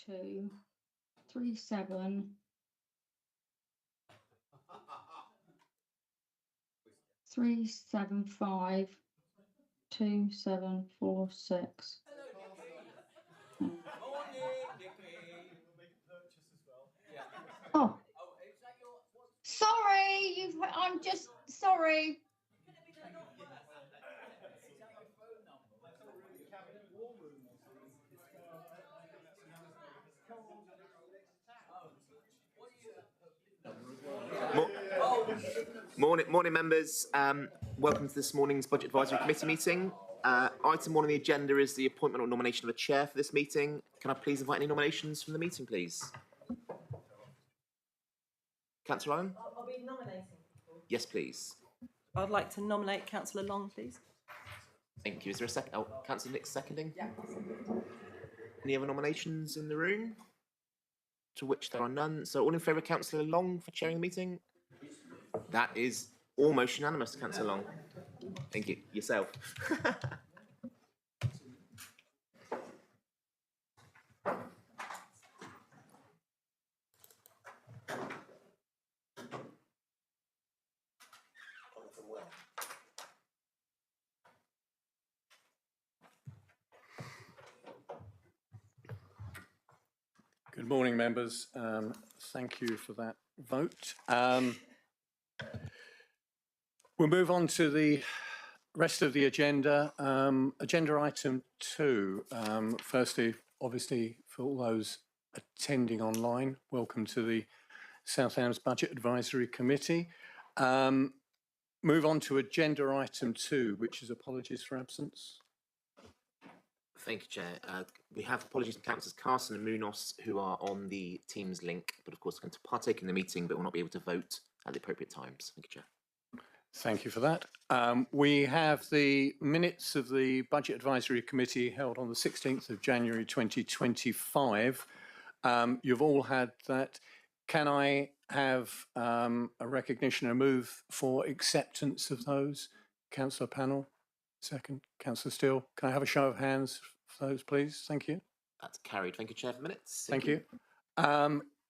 2 3 7 3 7 5 2 7 4 6. Oh, sorry, I'm just sorry. Morning, members. Welcome to this morning's Budget Advisory Committee meeting. Item 1 on the agenda is the appointment or nomination of a chair for this meeting. Can I please invite any nominations from the meeting, please? Councillor Owen? I'll be nominating people. Yes, please. I'd like to nominate Councillor Long, please. Thank you. Is there a second? Oh, Councillor Nick seconding? Yeah. Any other nominations in the room? To which there are none. So all in favour of Councillor Long for chairing the meeting? That is almost unanimous, Councillor Long. Thank you. Yourself. Good morning, members. Thank you for that vote. We'll move on to the rest of the agenda. Agenda item 2. Firstly, obviously, for all those attending online, welcome to the South Hams Budget Advisory Committee. Move on to agenda item 2, which is apologies for absence. Thank you, Chair. We have apologies from Councillors Carson and Munoz, who are on the Teams link, but of course are going to partake in the meeting, but will not be able to vote at the appropriate times. Thank you, Chair. Thank you for that. We have the minutes of the Budget Advisory Committee held on the 16th of January 2025. You've all had that. Can I have a recognition and a move for acceptance of those? Councillor Panel, second. Councillor Steele, can I have a show of hands for those, please? Thank you. That's carried. Thank you, Chair, for minutes. Thank you.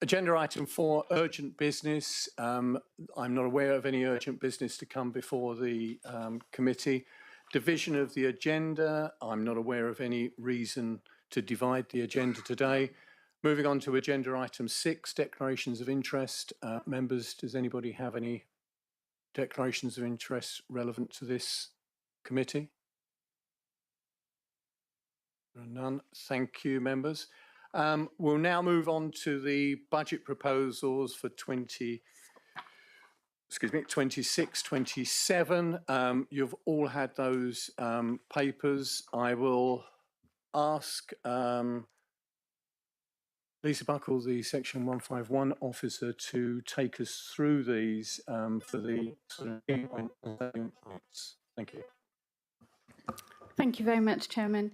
Agenda item 4, urgent business. I'm not aware of any urgent business to come before the committee. Division of the agenda. I'm not aware of any reason to divide the agenda today. Moving on to agenda item 6, declarations of interest. Members, does anybody have any declarations of interest relevant to this committee? There are none. Thank you, members. We'll now move on to the budget proposals for 26, 27. You've all had those papers. I will ask Lisa Buckle, the Section 151 officer, to take us through these for the parts. Thank you. Thank you very much, Chairman.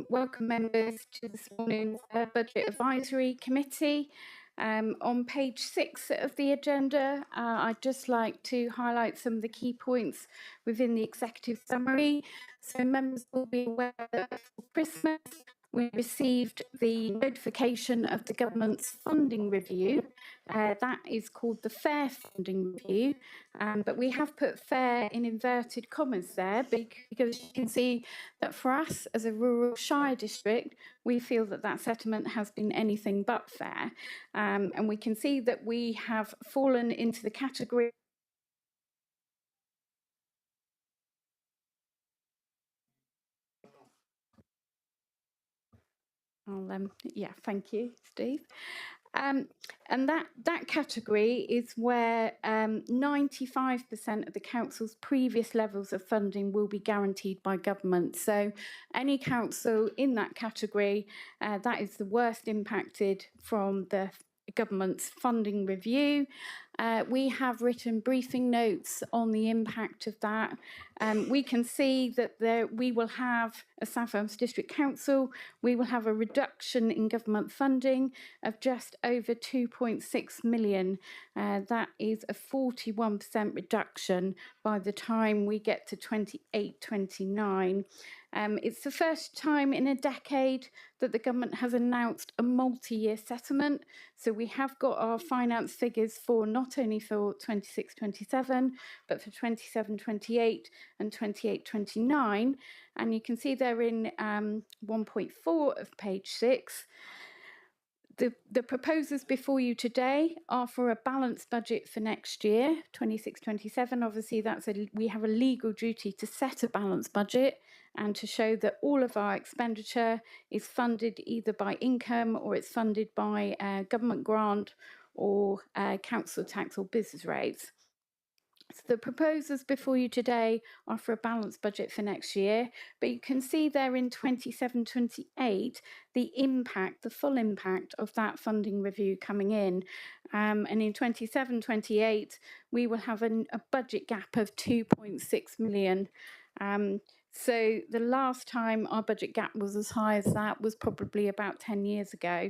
Welcome, members, to this morning's Budget Advisory Committee. On page 6 of the agenda, I'd just like to highlight some of the key points within the executive summary. So members will be aware that for Christmas, we received the notification of the government's funding review. That is called the Fair Funding Review, but we have put fair in inverted commas there because you can see that for us as a rural shire district, we feel that that settlement has been anything but fair. And we can see that we have fallen into the category thank you, Steve. And that category is where 95% of the council's previous levels of funding will be guaranteed by government. So any council in that category, that is the worst impacted from the government's funding review. We have written briefing notes on the impact of that. We can see that we will have, as South Wales District Council, we will have a reduction in government funding of just over 2.6 million. That is a 41% reduction by the time we get to 28-29. It's the first time in a decade that the government has announced a multi-year settlement. So we have got our finance figures for not only for 26-27, but for 27-28 and 28-29. And you can see they're in 1.4 of page 6. The proposals before you today are for a balanced budget for next year, 26-27. Obviously, we have a legal duty to set a balanced budget and to show that all of our expenditure is funded either by income or it's funded by government grant or council tax or business rates. So the proposals before you today are for a balanced budget for next year, but you can see there in 27-28 the impact, the full impact of that funding review coming in. And in 27-28, we will have a budget gap of 2.6 million. So the last time our budget gap was as high as that was probably about 10 years ago.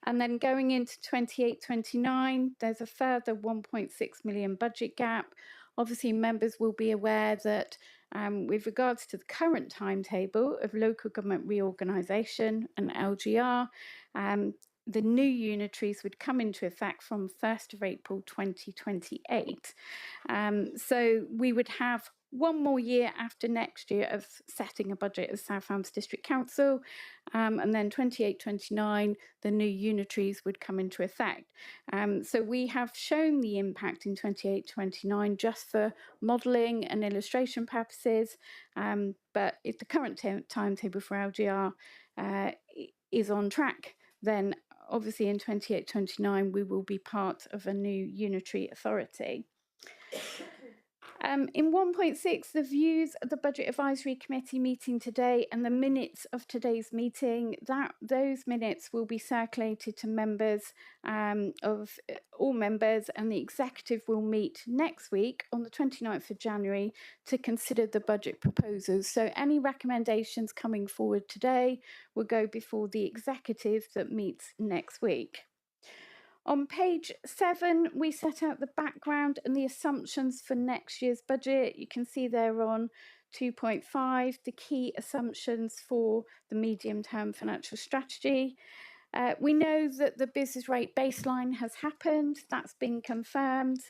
And then going into 28-29, there's a further 1.6 million budget gap. Obviously, members will be aware that with regards to the current timetable of local government reorganisation and LGR, the new unitaries would come into effect from 1st of April 2028. So we would have one more year after next year of setting a budget as South Wales District Council, and then 28-29, the new unitaries would come into effect. So we have shown the impact in 28-29 just for modelling and illustration purposes, but if the current timetable for LGR is on track, then obviously in 28-29 we will be part of a new unitary authority. In 1.6, the views of the Budget Advisory Committee meeting today and the minutes of today's meeting, those minutes will be circulated to members of all members, and the executive will meet next week on the 29th of January to consider the budget proposals. So any recommendations coming forward today will go before the executive that meets next week. On page 7, we set out the background and the assumptions for next year's budget. You can see there on 2.5, the key assumptions for the medium-term financial strategy. We know that the business rate baseline has happened. That's been confirmed.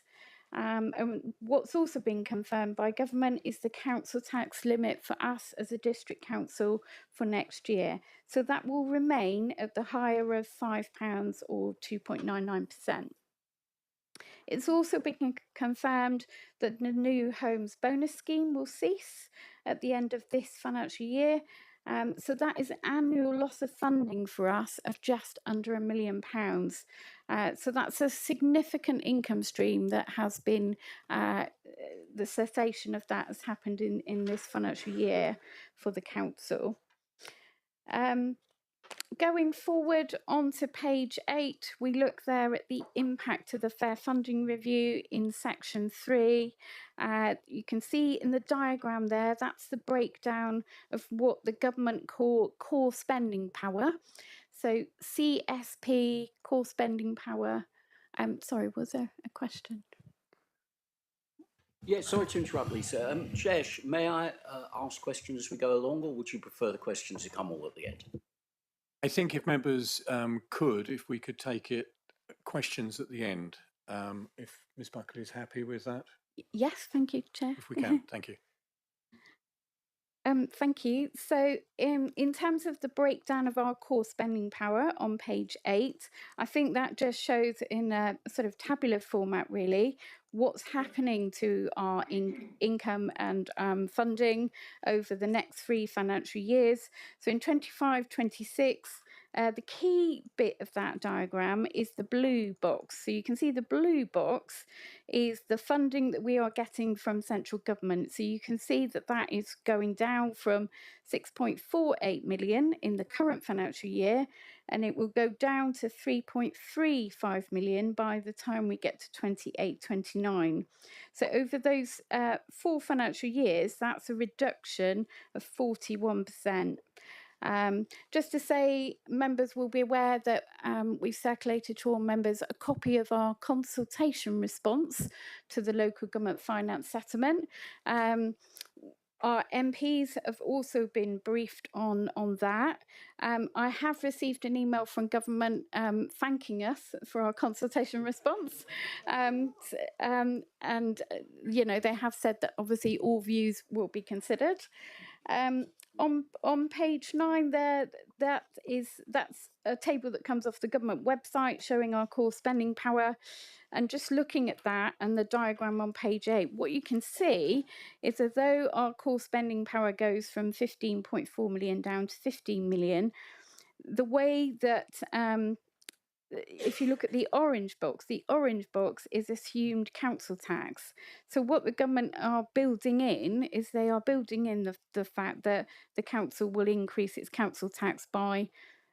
And what's also been confirmed by government is the council tax limit for us as a district council for next year. So that will remain at the higher of £5 or 2.99%. It's also been confirmed that the new homes bonus scheme will cease at the end of this financial year. So that is an annual loss of funding for us of just under £1 million. So that's a significant income stream that has been, the cessation of that has happened in this financial year for the council. Going forward onto page 8, we look there at the impact of the fair funding review in section 3. You can see in the diagram there, that's the breakdown of what the government call core spending power. So CSP, core spending power. Sorry, was there a question? Yeah, sorry to interrupt, Lisa. Jesh, may I ask questions as we go along, or would you prefer the questions to come all at the end? I think if members if we could take questions at the end, if Ms Buckley is happy with that. Yes, thank you, Chair. If we can, thank you. Thank you. So in terms of the breakdown of our core spending power on page 8, I think that just shows in a sort of tabular format, really, what's happening to our income and funding over the next 3 financial years. So in 25-26, the key bit of that diagram is the blue box. So you can see the blue box is the funding that we are getting from central government. So you can see that that is going down from 6.48 million in the current financial year and it will go down to 3.35 million by the time we get to 28-29. So over those 4 financial years, that's a reduction of 41%. Just to say, members will be aware that we've circulated to all members a copy of our consultation response to the local government finance settlement. Our MPs have also been briefed on that. I have received an email from government thanking us for our consultation response. You know, they have said that obviously all views will be considered. On page 9 there, that's a table that comes off the government website showing our core spending power. And just looking at that and the diagram on page 8, what you can see is although our core spending power goes from 15.4 million down to 15 million, the way that if you look at the orange box is assumed council tax. So what the government are building in is they are building in the fact that the council will increase its council tax by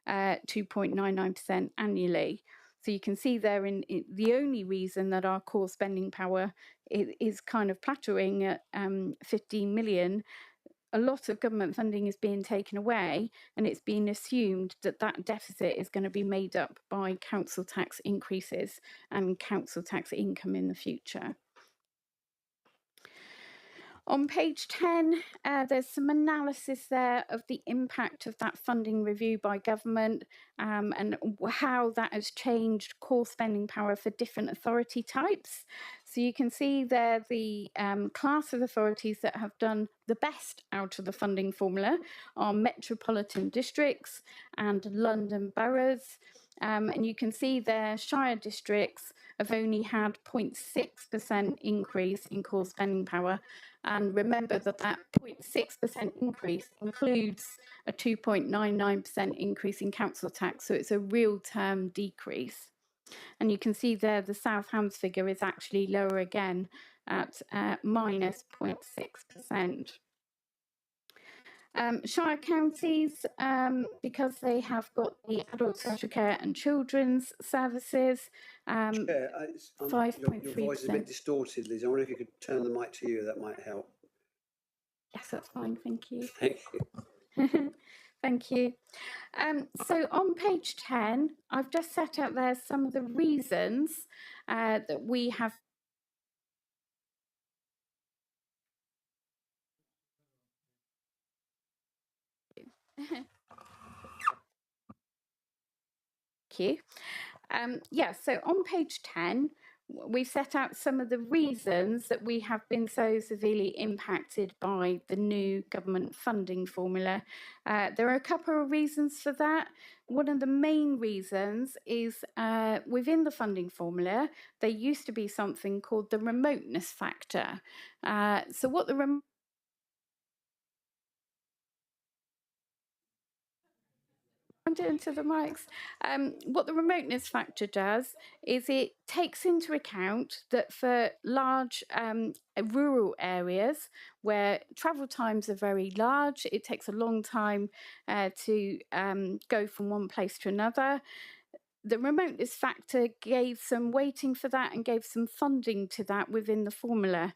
2.99% annually. So you can see there in the only reason that our core spending power is kind of plateauing at 15 million. A lot of government funding is being taken away, and it's being assumed that that deficit is going to be made up by council tax increases and council tax income in the future. On page 10, there's some analysis there of the impact of that funding review by government and how that has changed core spending power for different authority types. So you can see there the class of authorities that have done the best out of the funding formula are metropolitan districts and London boroughs. And you can see their shire districts have only had 0.6% increase in core spending power. And remember that 0.6% increase includes a 2.99% increase in council tax. So it's a real term decrease. And you can see there the South Hams figure is actually lower again at minus 0.6%. Shire counties, because they have got the adult social care and children's services, Chair, your 5.3%. voice is a bit distorted, Liz. I wonder if you could turn the mic to you, that might help. Yes, that's fine, thank you. Thank you. Thank you. So on page 10, I've just set out there some of the reasons that we have Thank you. Yeah, so on page 10, we've set out some of the reasons that we have been so severely impacted by the new government funding formula. There are a couple of reasons for that. One of the main reasons is within the funding formula, there used to be something called the remoteness factor. So what the into the mics. What the remoteness factor does is it takes into account that for large rural areas where travel times are very large, it takes a long time to go from one place to another. The remoteness factor gave some weighting for that and gave some funding to that within the formula.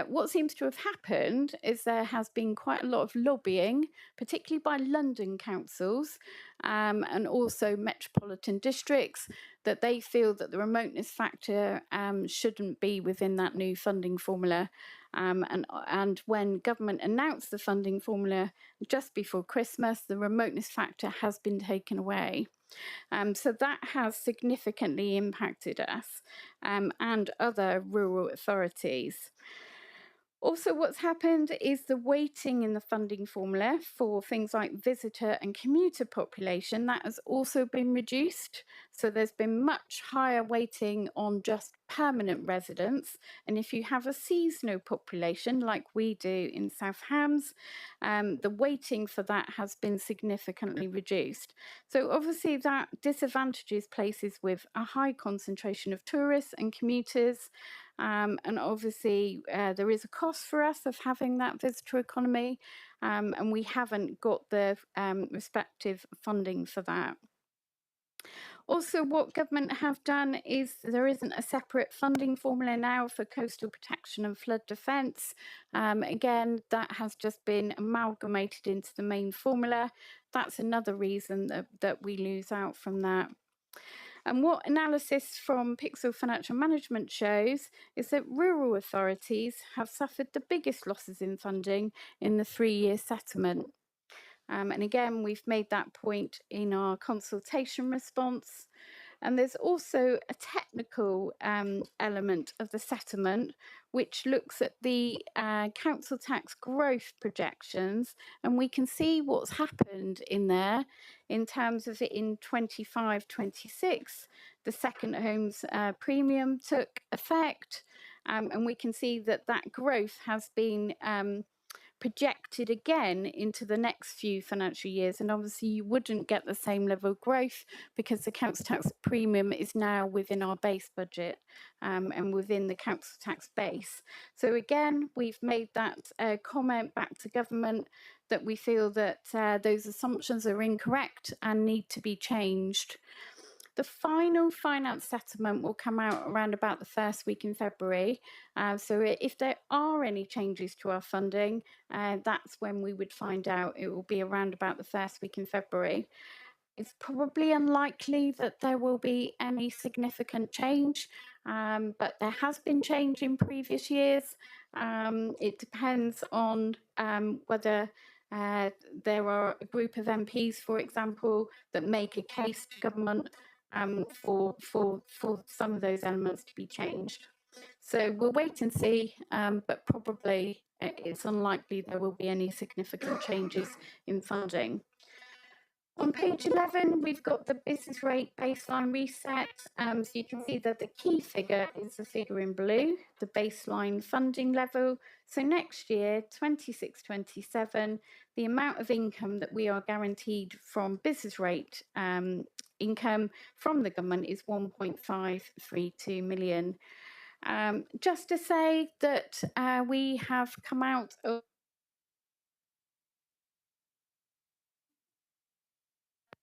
What seems to have happened is there has been quite a lot of lobbying, particularly by London councils and also metropolitan districts, that they feel that the remoteness factor shouldn't be within that new funding formula. And when government announced the funding formula just before Christmas, the remoteness factor has been taken away. So that has significantly impacted us and other rural authorities. Also, what's happened is the weighting in the funding formula for things like visitor and commuter population, that has also been reduced. So there's been much higher weighting on just permanent residents. And if you have a seasonal population like we do in South Hams, the weighting for that has been significantly reduced. So obviously that disadvantages places with a high concentration of tourists and commuters. And obviously there is a cost for us of having that visitor economy, and we haven't got the respective funding for that. Also, what government have done is there isn't a separate funding formula now for coastal protection and flood defence. Again, that has just been amalgamated into the main formula. That's another reason that we lose out from that. And what analysis from Pixel Financial Management shows is that rural authorities have suffered the biggest losses in funding in the 3-year settlement. And again, we've made that point in our consultation response. And there's also a technical element of the settlement, which looks at the council tax growth projections. And we can see what's happened in there in terms of it in 25-26, the second homes premium took effect. And we can see that that growth has been projected again into the next few financial years, and obviously you wouldn't get the same level of growth because the council tax premium is now within our base budget and within the council tax base. So again, we've made that comment back to government that we feel that those assumptions are incorrect and need to be changed. The final finance settlement will come out around about the first week in February. So if there are any changes to our funding, that's when we would find out. It will be around about the first week in February. It's probably unlikely that there will be any significant change, but there has been change in previous years. It depends on whether there are a group of MPs, for example, that make a case to government for some of those elements to be changed. So we'll wait and see, but probably it's unlikely there will be any significant changes in funding. On page 11, we've got the business rate baseline reset. So you can see that the key figure is the figure in blue, the baseline funding level. So next year, 26-27, the amount of income that we are guaranteed from business rate income from the government is 1.532 million. Just to say that we have come out of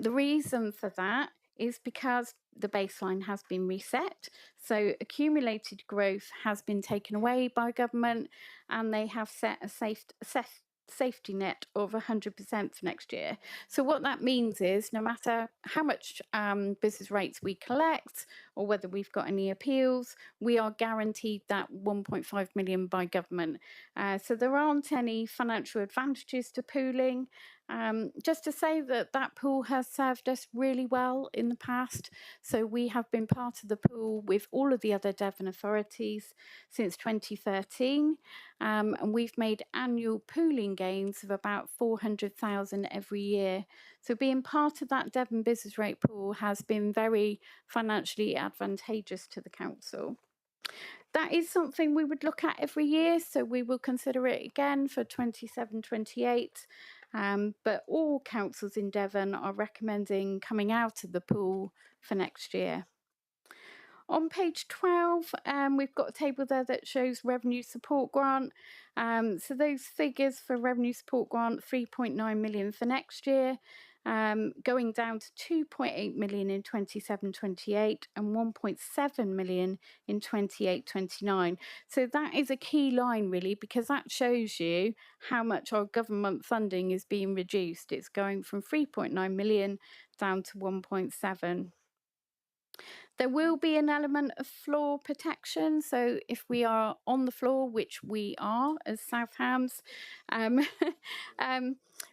the reason for that is because the baseline has been reset. So accumulated growth has been taken away by government, and they have set a safety net of 100% for next year. So what that means is no matter how much business rates we collect or whether we've got any appeals, we are guaranteed that 1.5 million by government. So there aren't any financial advantages to pooling. Just to say that that pool has served us really well in the past. So we have been part of the pool with all of the other Devon authorities since 2013. And we've made annual pooling gains of about 400,000 every year. So being part of that Devon business rate pool has been very financially advantageous to the council. That is something we would look at every year, so we will consider it again for 27-28. But all councils in Devon are recommending coming out of the pool for next year. On page 12, we've got a table there that shows revenue support grant. So those figures for revenue support grant, 3.9 million for next year, going down to 2.8 million in 27-28 and 1.7 million in 28-29. So that is a key line really, because that shows you how much our government funding is being reduced. It's going from 3.9 million down to 1.7. There will be an element of floor protection. So if we are on the floor, which we are as South Hams,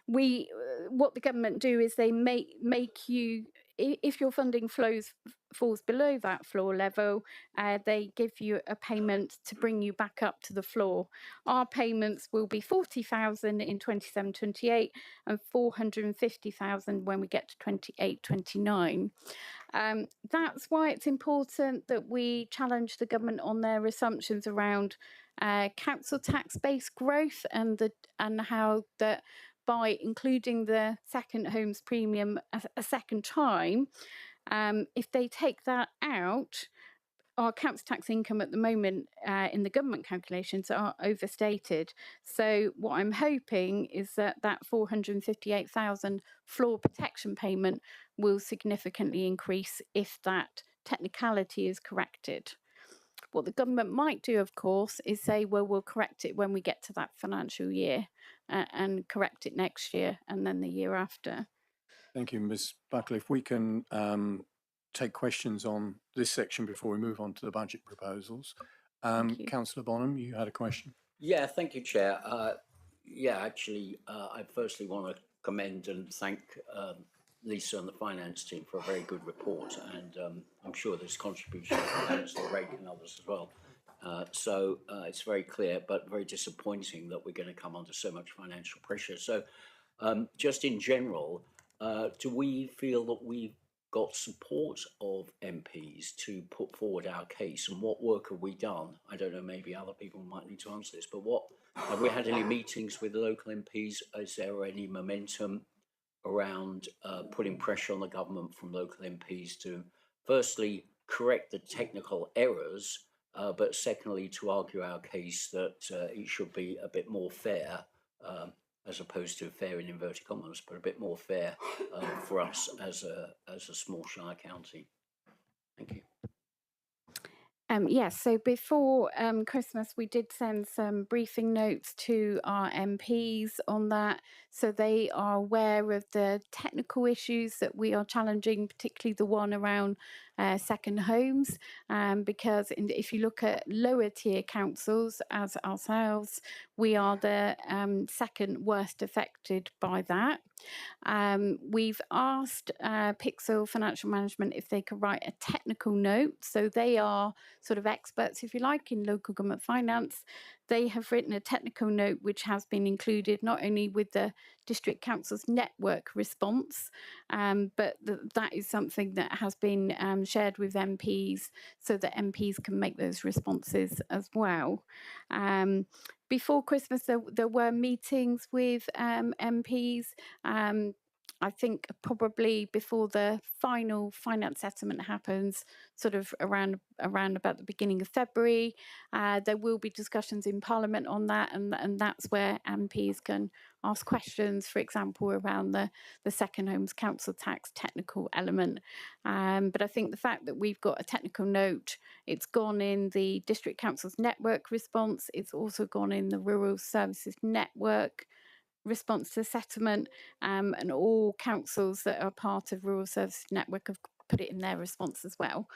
what the government do is they make you, if your funding falls below that floor level, they give you a payment to bring you back up to the floor. Our payments will be 40,000 in 27-28 and 450,000 when we get to 28-29. That's why it's important that we challenge the government on their assumptions around council tax base growth and how that by including the second homes premium a second time, if they take that out, our council tax income at the moment in the government calculations are overstated. So what I'm hoping is that 458,000 floor protection payment will significantly increase if that technicality is corrected. What the government might do, of course, is say, well, we'll correct it when we get to that financial year and correct it next year and then the year after. Thank you, Ms Buckley. If we can take questions on this section before we move on to the budget proposals. you. Councillor Bonham, you had a question. Yeah, thank you, Chair. I firstly want to commend and thank Lisa and the finance team for a very good report, and I'm sure there's contribution from Councillor Rake and others as well. So it's very clear, but very disappointing that we're going to come under so much financial pressure. So just in general, do we feel that we've got support of MPs to put forward our case, and what work have we done? I don't know, maybe other people might need to answer this, but what have we had any meetings with local MPs? Is there any momentum around putting pressure on the government from local MPs to firstly correct the technical errors, but secondly to argue our case that it should be a bit more fair, as opposed to fair in inverted commas, but a bit more fair for us as a small shire county? Thank you. Yes, so before Christmas, we did send some briefing notes to our MPs on that, so they are aware of the technical issues that we are challenging, particularly the one around second homes, because if you look at lower tier councils as ourselves, we are the second worst affected by that. We've asked Pixel Financial Management if they could write a technical note, so they are sort of experts, if you like, in local government finance. They have written a technical note which has been included not only with the District Council's network response, but that is something that has been shared with MPs so that MPs can make those responses as well. Before Christmas, there were meetings with MPs. I think probably before the final finance settlement happens, sort of around about the beginning of February, there will be discussions in Parliament on that, and that's where MPs can ask questions, for example, around the second homes council tax technical element. But I think the fact that we've got a technical note, it's gone in the District Council's network response, it's also gone in the Rural Services Network response to settlement, and all councils that are part of Rural Services Network have put it in their response as well.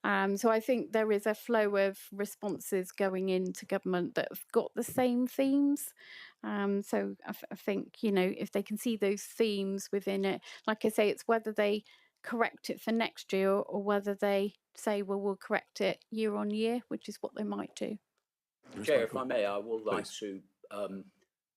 So I think there is a flow of responses going into government that have got the same themes. So I think, you know, if they can see those themes within it, like I say, it's whether they correct it for next year or whether they say, well, we'll correct it year on year, which is what they might do. Chair, if I may, I would like to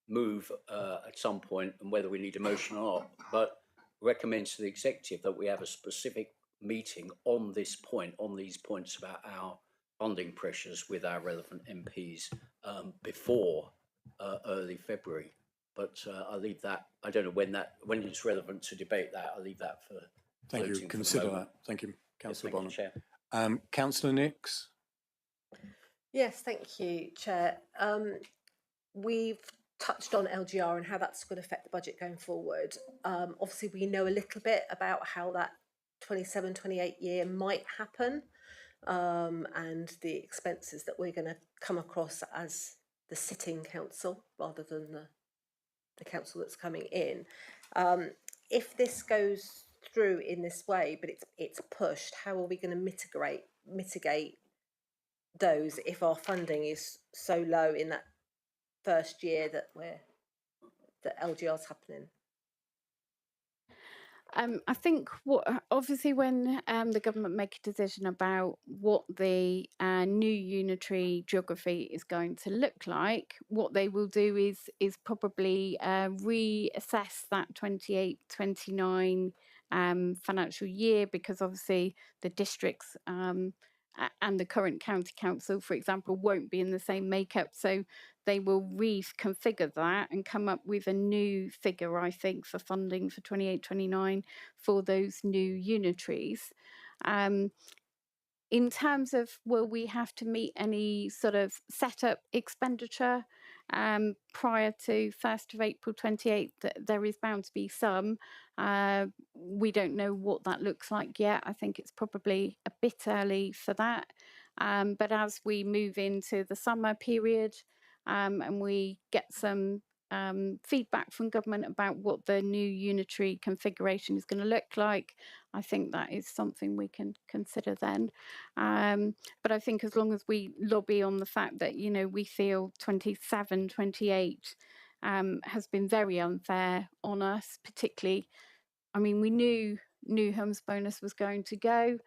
move at some point, and whether we need a motion or not, but recommend to the executive that we have a specific meeting on this point, on these points about our funding pressures with our relevant MPs before early February. But I'll leave that. I don't know when it's relevant to debate that. I'll leave that for. Thank you. Consider that. Thank you, Councillor Bonham. Chair. Councillor Nix. Yes, thank you, Chair. We've touched on LGR and how that's going to affect the budget going forward. Obviously, we know a little bit about how that 27-28 year might happen, and the expenses that we're going to come across as the sitting council rather than the council that's coming in. If this goes through in this way, but it's pushed, how are we going to mitigate those if our funding is so low in that first year that LGR's happening? I think obviously when the government make a decision about what the new unitary geography is going to look like, what they will do is probably reassess that 28-29 financial year, because obviously the districts and the current county council, for example, won't be in the same makeup. So they will reconfigure that and come up with a new figure, I think, for funding for 28-29 for those new unitaries. In terms of will we have to meet any sort of setup expenditure, prior to 1st of April 28, there is bound to be some. We don't know what that looks like yet. I think it's probably a bit early for that. But as we move into the summer period and we get some feedback from government about what the new unitary configuration is going to look like, I think that is something we can consider then. But I think as long as we lobby on the fact that, you know, we feel 27, 28 has been very unfair on us, particularly, I mean, we knew new homes bonus was going to go,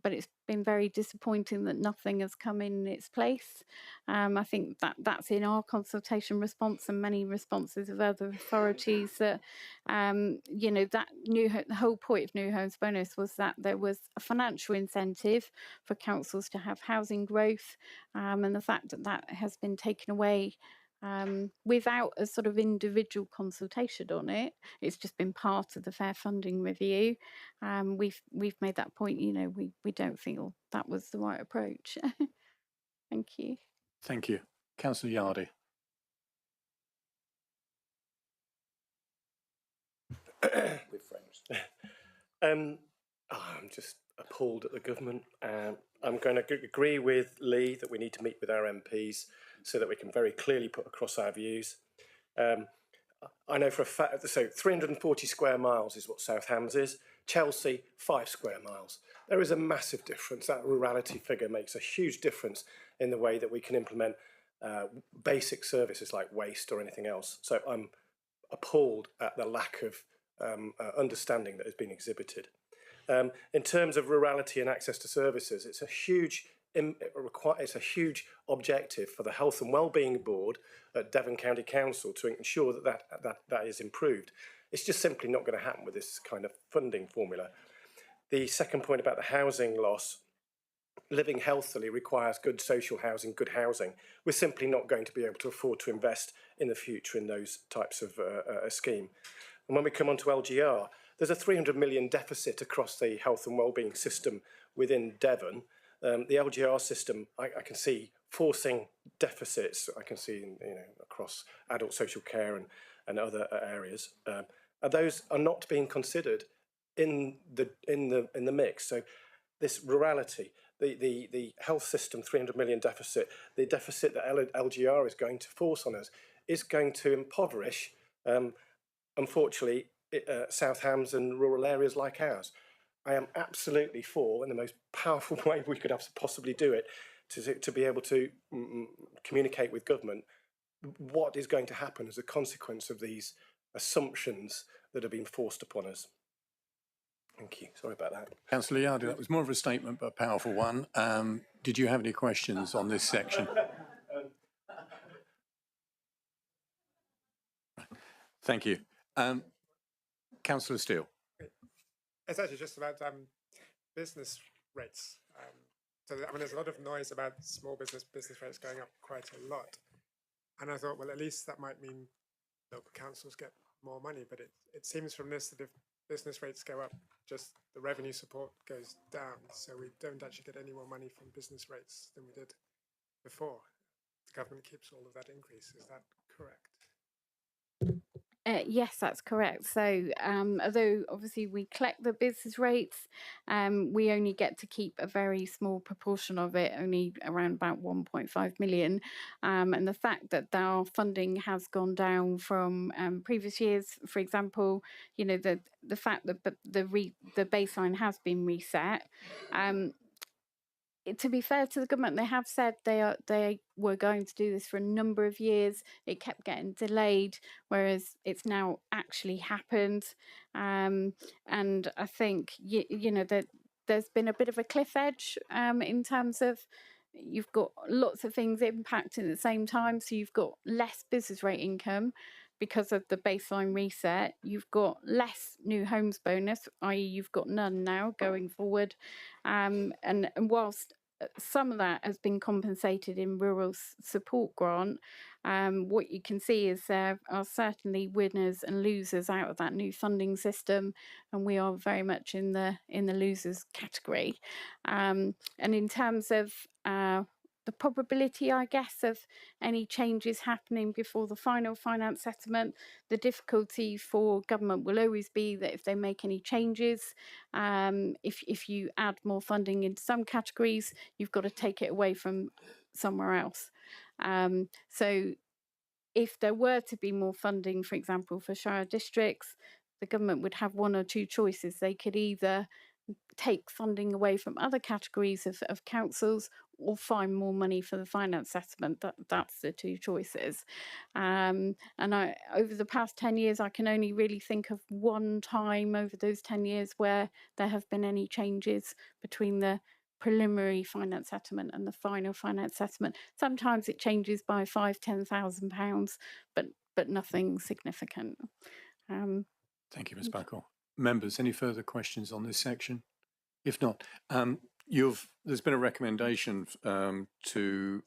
but it's been very disappointing that nothing has come in its place. I think that that's in our consultation response and many responses of other authorities that, you know, that the whole point of new homes bonus was that there was a financial incentive for councils to have housing growth, and the fact that that has been taken away without a sort of individual consultation on it. It's just been part of the fair funding review. We've made that point, you know, we don't feel that was the right approach. Thank you. Thank you. Councillor Yardy. With friends. I'm just appalled at the government. I'm going to agree with Lee that we need to meet with our MPs so that we can very clearly put across our views. I know for a fact, so 340 square miles is what South Hams is. Chelsea, 5 square miles. There is a massive difference. That rurality figure makes a huge difference in the way that we can implement basic services like waste or anything else. So I'm appalled at the lack of understanding that has been exhibited. In terms of rurality and access to services, it's a huge objective for the Health and Wellbeing Board at Devon County Council to ensure that is improved. It's just simply not going to happen with this kind of funding formula. The second point about the housing loss, living healthily requires good social housing, good housing. We're simply not going to be able to afford to invest in the future in those types of scheme. And when we come on to LGR, there's a 300 million deficit across the health and wellbeing system within Devon. The LGR system, I can see forcing deficits. I can see, across adult social care and other areas. And those are not being considered in the mix. So this rurality, the health system 300 million deficit, the deficit that LGR is going to force on us is going to impoverish, unfortunately, South Hams and rural areas like ours. I am absolutely for, in the most powerful way we could possibly do it, to be able to communicate with government what is going to happen as a consequence of these assumptions that have been forced upon us. Thank you. Sorry about that. Councillor Yardy, that was more of a statement, but a powerful one. Did you have any questions on this section? Thank you. Councillor Steele. It's actually just about business rates. So there's a lot of noise about small business rates going up quite a lot. And I thought, well, at least that might mean local councils get more money. But it seems from this that if business rates go up, just the revenue support goes down. So we don't actually get any more money from business rates than we did before. The government keeps all of that increase. Is that correct? Yes, that's correct. So although obviously we collect the business rates, we only get to keep a very small proportion of it, only around about 1.5 million. And the fact that our funding has gone down from previous years, for example, the fact that the baseline has been reset. To be fair to the government, they have said they were going to do this for a number of years. It kept getting delayed, whereas it's now actually happened. And I think that there's been a bit of a cliff edge in terms of you've got lots of things impacting at the same time. So you've got less business rate income because of the baseline reset. You've got less new homes bonus, i.e. you've got none now going forward. And whilst some of that has been compensated in rural support grant, what you can see is there are certainly winners and losers out of that new funding system, and we are very much in the losers category. And in terms of the probability, I guess, of any changes happening before the final finance settlement. The difficulty for government will always be that if they make any changes, if you add more funding into some categories, you've got to take it away from somewhere else. So if there were to be more funding, for example, for shire districts, the government would have one or two choices. They could either take funding away from other categories of councils or find more money for the finance settlement. That's the two choices. And over the past 10 years, I can only really think of one time over those 10 years where there have been any changes between the preliminary finance settlement and the final finance settlement. Sometimes it changes by £5,000-10,000, but nothing significant. Thank you, Ms. Buckle. Members, any further questions on this section? If not, there's been a recommendation to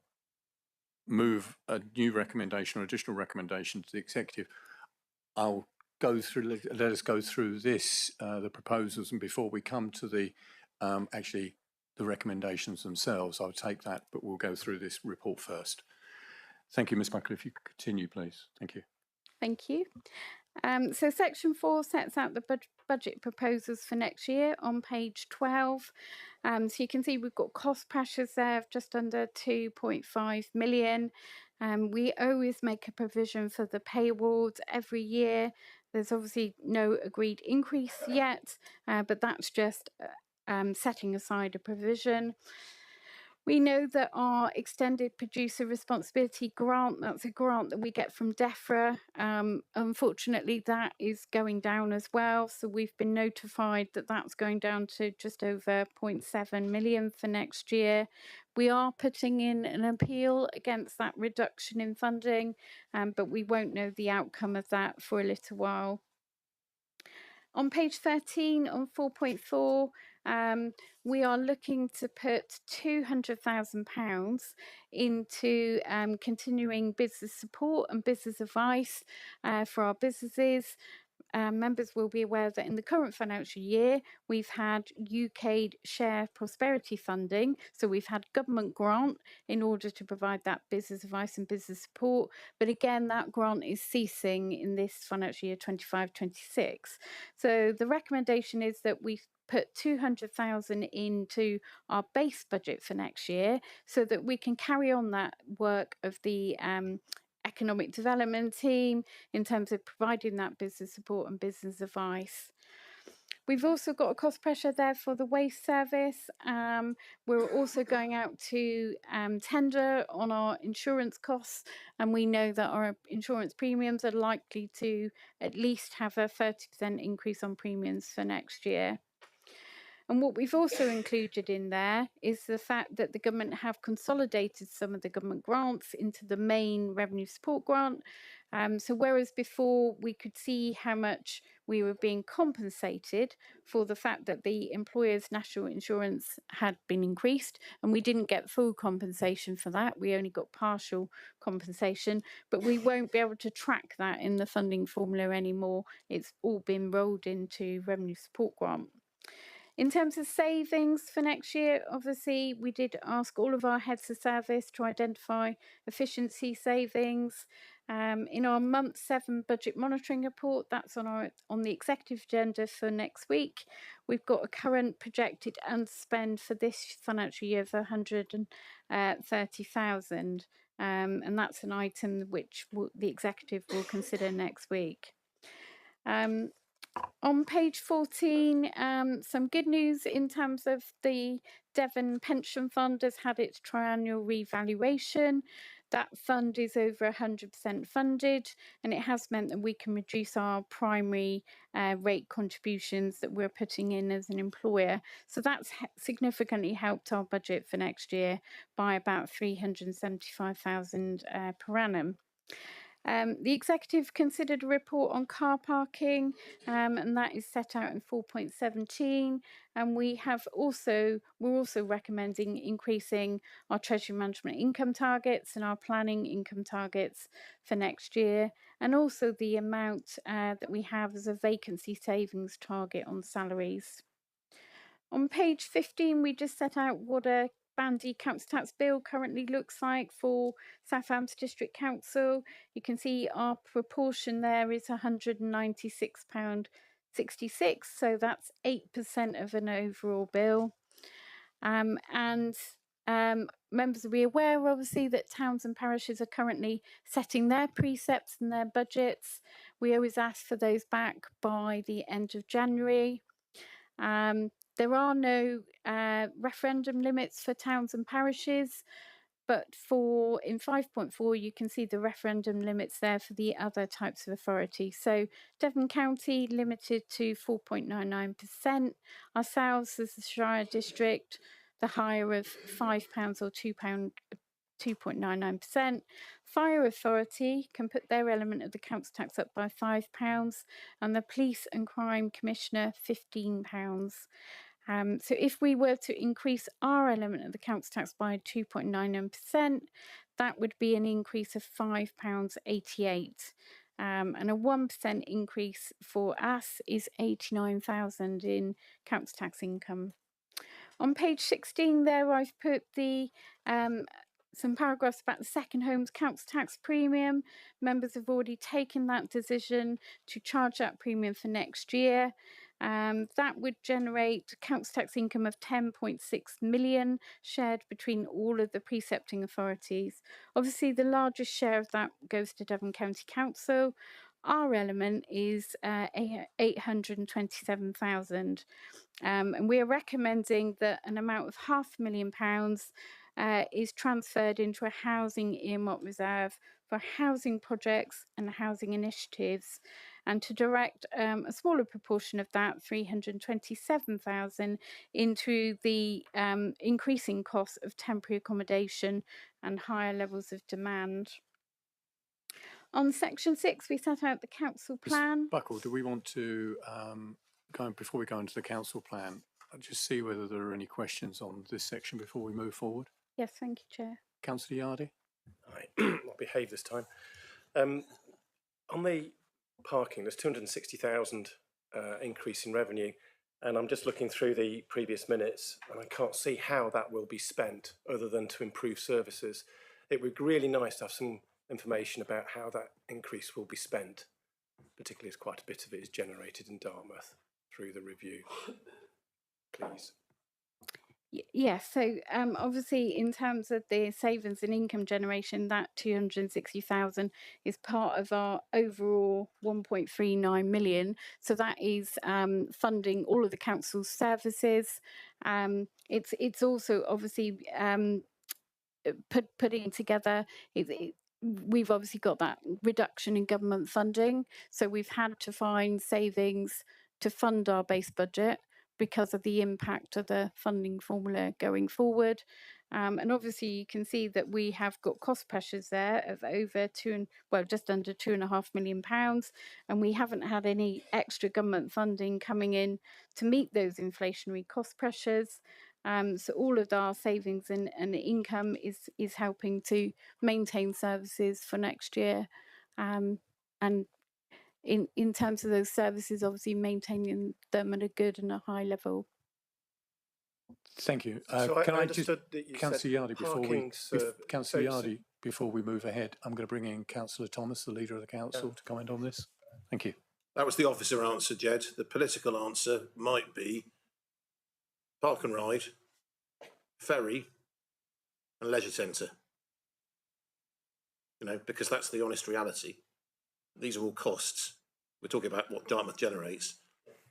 move a new recommendation or additional recommendation to the executive. I'll go through. Let us go through this, the proposals, and before we come to the actually the recommendations themselves, I'll take that, but we'll go through this report first. Thank you, Ms. Buckle. If you could continue, please. Thank you. Thank you. So section 4 sets out the budget proposals for next year on page 12. So you can see we've got cost pressures there of just under 2.5 million. We always make a provision for the pay awards every year. There's obviously no agreed increase yet, but that's just setting aside a provision. We know that our extended producer responsibility grant, that's a grant that we get from DEFRA. Unfortunately, that is going down as well. So we've been notified that that's going down to just over 0.7 million for next year. We are putting in an appeal against that reduction in funding, but we won't know the outcome of that for a little while. On page 13, on 4.4, we are looking to put £200,000 into continuing business support and business advice for our businesses. Members will be aware that in the current financial year, we've had UK share prosperity funding. So we've had government grant in order to provide that business advice and business support. But again, that grant is ceasing in this financial year 25-26. So the recommendation is that we put 200,000 into our base budget for next year so that we can carry on that work of the economic development team in terms of providing that business support and business advice. We've also got a cost pressure there for the waste service. We're also going out to tender on our insurance costs, and we know that our insurance premiums are likely to at least have a 30% increase on premiums for next year. And what we've also included in there is the fact that the government have consolidated some of the government grants into the main revenue support grant. So whereas before we could see how much we were being compensated for the fact that the employer's national insurance had been increased, and we didn't get full compensation for that, we only got partial compensation, but we won't be able to track that in the funding formula anymore. It's all been rolled into revenue support grant. In terms of savings for next year, obviously, we did ask all of our heads of service to identify efficiency savings. In our month 7 budget monitoring report, that's on the executive agenda for next week. We've got a current projected unspend for this financial year of 130,000, and that's an item which the executive will consider next week. On page 14, some good news in terms of the Devon Pension Fund has had its triennial revaluation. That fund is over 100% funded, and it has meant that we can reduce our primary rate contributions that we're putting in as an employer. So that's significantly helped our budget for next year by about 375,000 per annum. The executive considered a report on car parking, and that is set out in 4.17. And we're also recommending increasing our treasury management income targets and our planning income targets for next year, and also the amount that we have as a vacancy savings target on salaries. On page 15, we just set out what a bandy council tax bill currently looks like for Southampton District Council. You can see our proportion there is £196.66, so that's 8% of an overall bill. Members will be aware, obviously, that towns and parishes are currently setting their precepts and their budgets. We always ask for those back by the end of January. There are no referendum limits for towns and parishes, but in 5.4 you can see the referendum limits there for the other types of authority. So Devon County limited to 4.99%, ourselves as the Shire District, the higher of £5 or £2, 2.99%. Fire Authority can put their element of the council tax up by £5, and the Police and Crime Commissioner £15. So if we were to increase our element of the council tax by 2.99%, that would be an increase of £5.88. And a 1% increase for us is 89,000 in council tax income. On page 16 there, I've put the some paragraphs about the second home's council tax premium. Members have already taken that decision to charge that premium for next year. That would generate council tax income of 10.6 million shared between all of the precepting authorities. Obviously, the largest share of that goes to Devon County Council. Our element is 827,000. And we are recommending that an amount of £500,000 is transferred into a housing earmark reserve for housing projects and housing initiatives, and to direct a smaller proportion of that, 327,000, into the increasing costs of temporary accommodation and higher levels of demand. On section 6, we set out the council plan. Ms. Buckle, do we want to, before we go into the council plan, just see whether there are any questions on this section before we move forward? Yes, thank you, Chair. Councillor Yardy? I'll behave this time. On the parking, there's 260,000 increase in revenue, and I'm just looking through the previous minutes, and I can't see how that will be spent other than to improve services. It would be really nice to have some information about how that increase will be spent, particularly as quite a bit of it is generated in Dartmouth through the review. Please. Yes, so obviously in terms of the savings and income generation, that 260,000 is part of our overall 1.39 million. So that is funding all of the council's services. It's also obviously putting together. We've obviously got that reduction in government funding, so we've had to find savings to fund our base budget because of the impact of the funding formula going forward. And obviously you can see that we have got cost pressures there of over just under £2.5 million, and we haven't had any extra government funding coming in to meet those inflationary cost pressures. So all of our savings and income is helping to maintain services for next year. And in terms of those services, obviously maintaining them at a good and a high level. Thank you. So can I I just, understood that you Councillor said Yardy, Councillor Yardy, before we move ahead, I'm going to bring in Councillor Thomas, the leader of the council, to comment on this. Thank you. That was the officer answer, Jed. The political answer might be park and ride, ferry, and leisure centre. You know, because that's the honest reality. These are all costs. We're talking about what Dartmouth generates.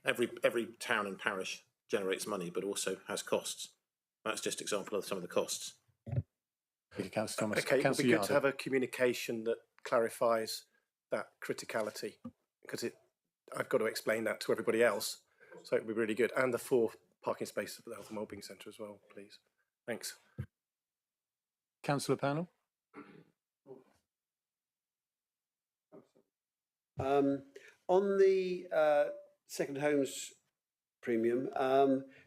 Every town and parish generates money, but also has costs. That's just an example of some of the costs. Thank you, Councillor Thomas. Okay, it would be good to have a communication that clarifies that criticality, because I've got to explain that to everybody else. So it would be really good. And the 4 parking spaces for the Health and Wellbeing Centre as well, please. Thanks. Councillor Panel? On the second homes premium,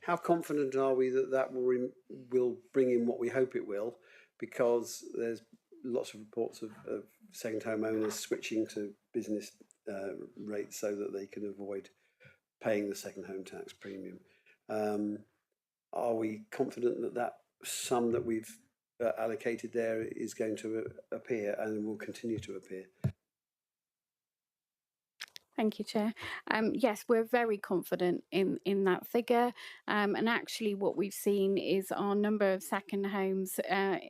how confident are we that that will bring in what we hope it will? Because there's lots of reports of second home owners switching to business rates so that they can avoid paying the second home tax premium. Are we confident that that sum that we've allocated there is going to appear and will continue to appear. Thank you, Chair. Yes, we're very confident in that figure. And actually what we've seen is our number of second homes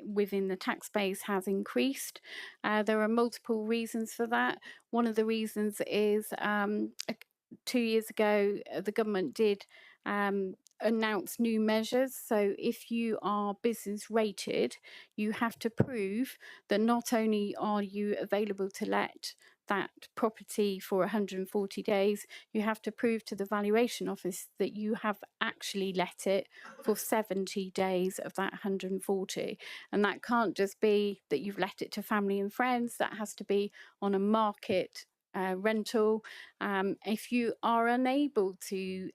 within the tax base has increased. There are multiple reasons for that. One of the reasons is 2 years ago, the government did announce new measures. So if you are business rated, you have to prove that not only are you available to let that property for 140 days, you have to prove to the valuation office that you have actually let it for 70 days of that 140. And that can't just be that you've let it to family and friends, that has to be on a market rental. If you are unable to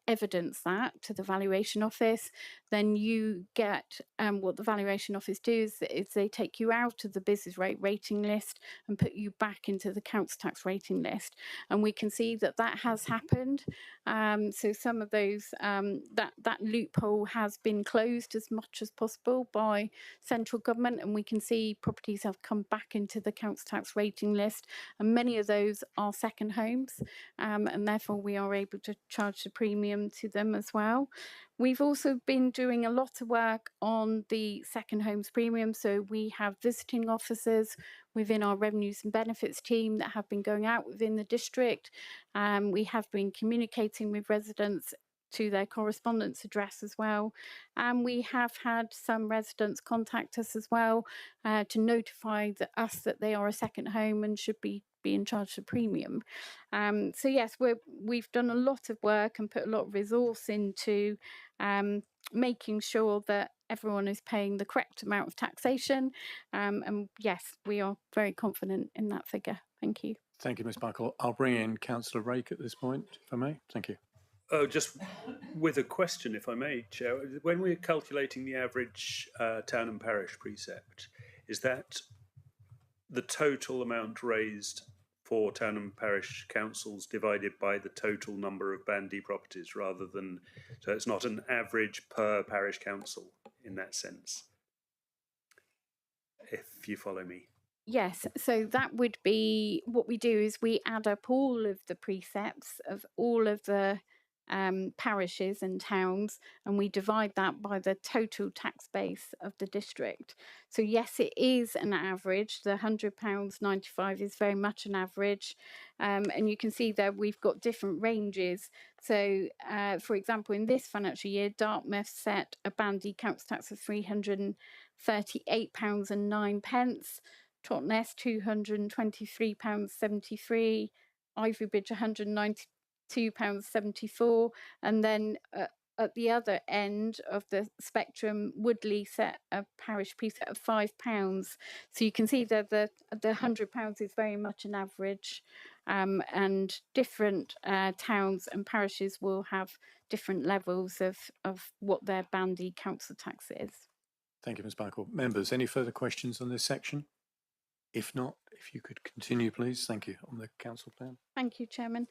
evidence that to the valuation office, then you get what the valuation office do is they take you out of the business rate rating list and put you back into the council tax rating list. And we can see that that has happened. So some of those, that loophole has been closed as much as possible by central government, and we can see properties have come back into the council tax rating list, and many of those are second homes, and therefore we are able to charge the premium to them as well. We've also been doing a lot of work on the second homes premium. So we have visiting officers within our revenues and benefits team that have been going out within the district. We have been communicating with residents to their correspondence address as well. And we have had some residents contact us as well to notify us that they are a second home and should be being charged a premium. So yes, we've done a lot of work and put a lot of resource into making sure that everyone is paying the correct amount of taxation. And yes, we are very confident in that figure. Thank you. Thank you, Ms Buckle. I'll bring in Councillor Rake at this point, if I may. Thank you. Just with a question, if I may, Chair. When we're calculating the average town and parish precept, is that the total amount raised for town and parish councils divided by the total number of Band D properties, rather than, so it's not an average per parish council in that sense, if you follow me? Yes, so that would be what we do is we add up all of the precepts of all of the parishes and towns, and we divide that by the total tax base of the district. So yes, it is an average. The £100.95 is very much an average, and you can see there we've got different ranges. So for example, in this financial year, Dartmouth set a Band D council tax of £338.09, Totnes £223.73, Ivorybridge £192.74, and then at the other end of the spectrum, Woodley set a parish precept of £5. So you can see that the £100 is very much an average, and different towns and parishes will have different levels of what their Band D council tax is. Thank you, Ms Buckle. Members, any further questions on this section? If not, if you could continue, please. Thank you. On the council plan. Thank you, Chairman.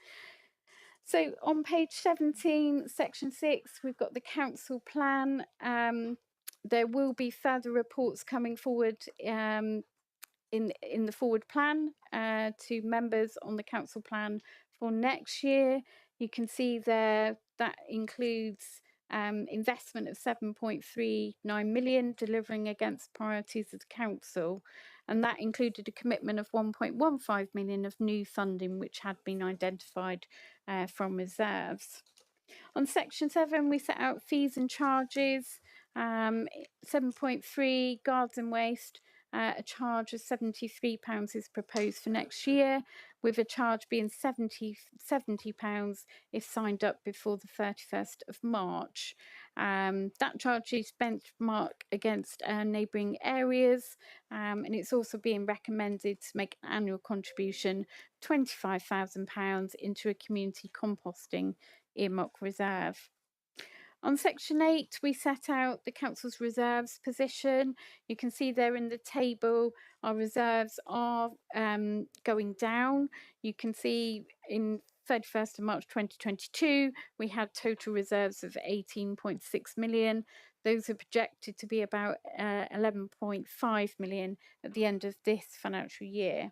So on page 17, section 6, we've got the council plan. There will be further reports coming forward in the forward plan to members on the council plan for next year. You can see there that includes investment of 7.39 million, delivering against priorities of the council, and that included a commitment of 1.15 million of new funding which had been identified from reserves. On section 7, we set out fees and charges. 7.3 guards and waste, a charge of £73 is proposed for next year, with a charge being £70 if signed up before the 31st of March. That charge is benchmarked against neighbouring areas, and it's also being recommended to make an annual contribution of £25,000 into a community composting earmark reserve. On section 8, we set out the council's reserves position. You can see there in the table, our reserves are going down. You can see in 31st of March 2022, we had total reserves of 18.6 million. Those are projected to be about 11.5 million at the end of this financial year.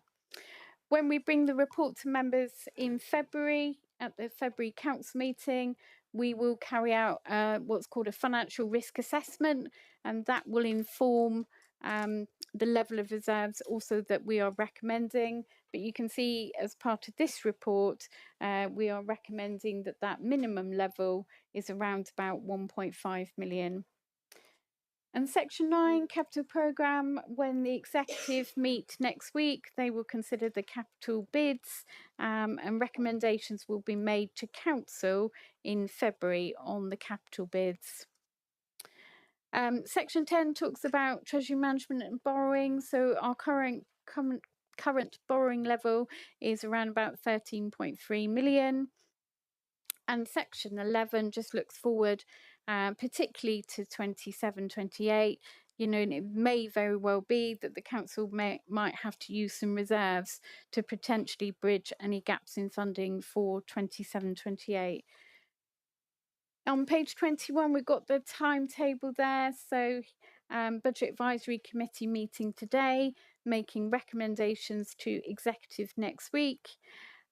When we bring the report to members in February, at the February council meeting, we will carry out what's called a financial risk assessment, and that will inform the level of reserves also that we are recommending. But you can see as part of this report, we are recommending that that minimum level is around about 1.5 million. And Section 9 capital programme, when the executive meet next week, they will consider the capital bids and recommendations will be made to council in February on the capital bids. Section 10 talks about treasury management and borrowing. So our current borrowing level is around about 13.3 million. And Section 11 just looks forward, particularly to 27-28. You know, and it may very well be that the council might have to use some reserves to potentially bridge any gaps in funding for 27-28. On page 21, we've got the timetable there. So Budget Advisory Committee meeting today, making recommendations to executive next week.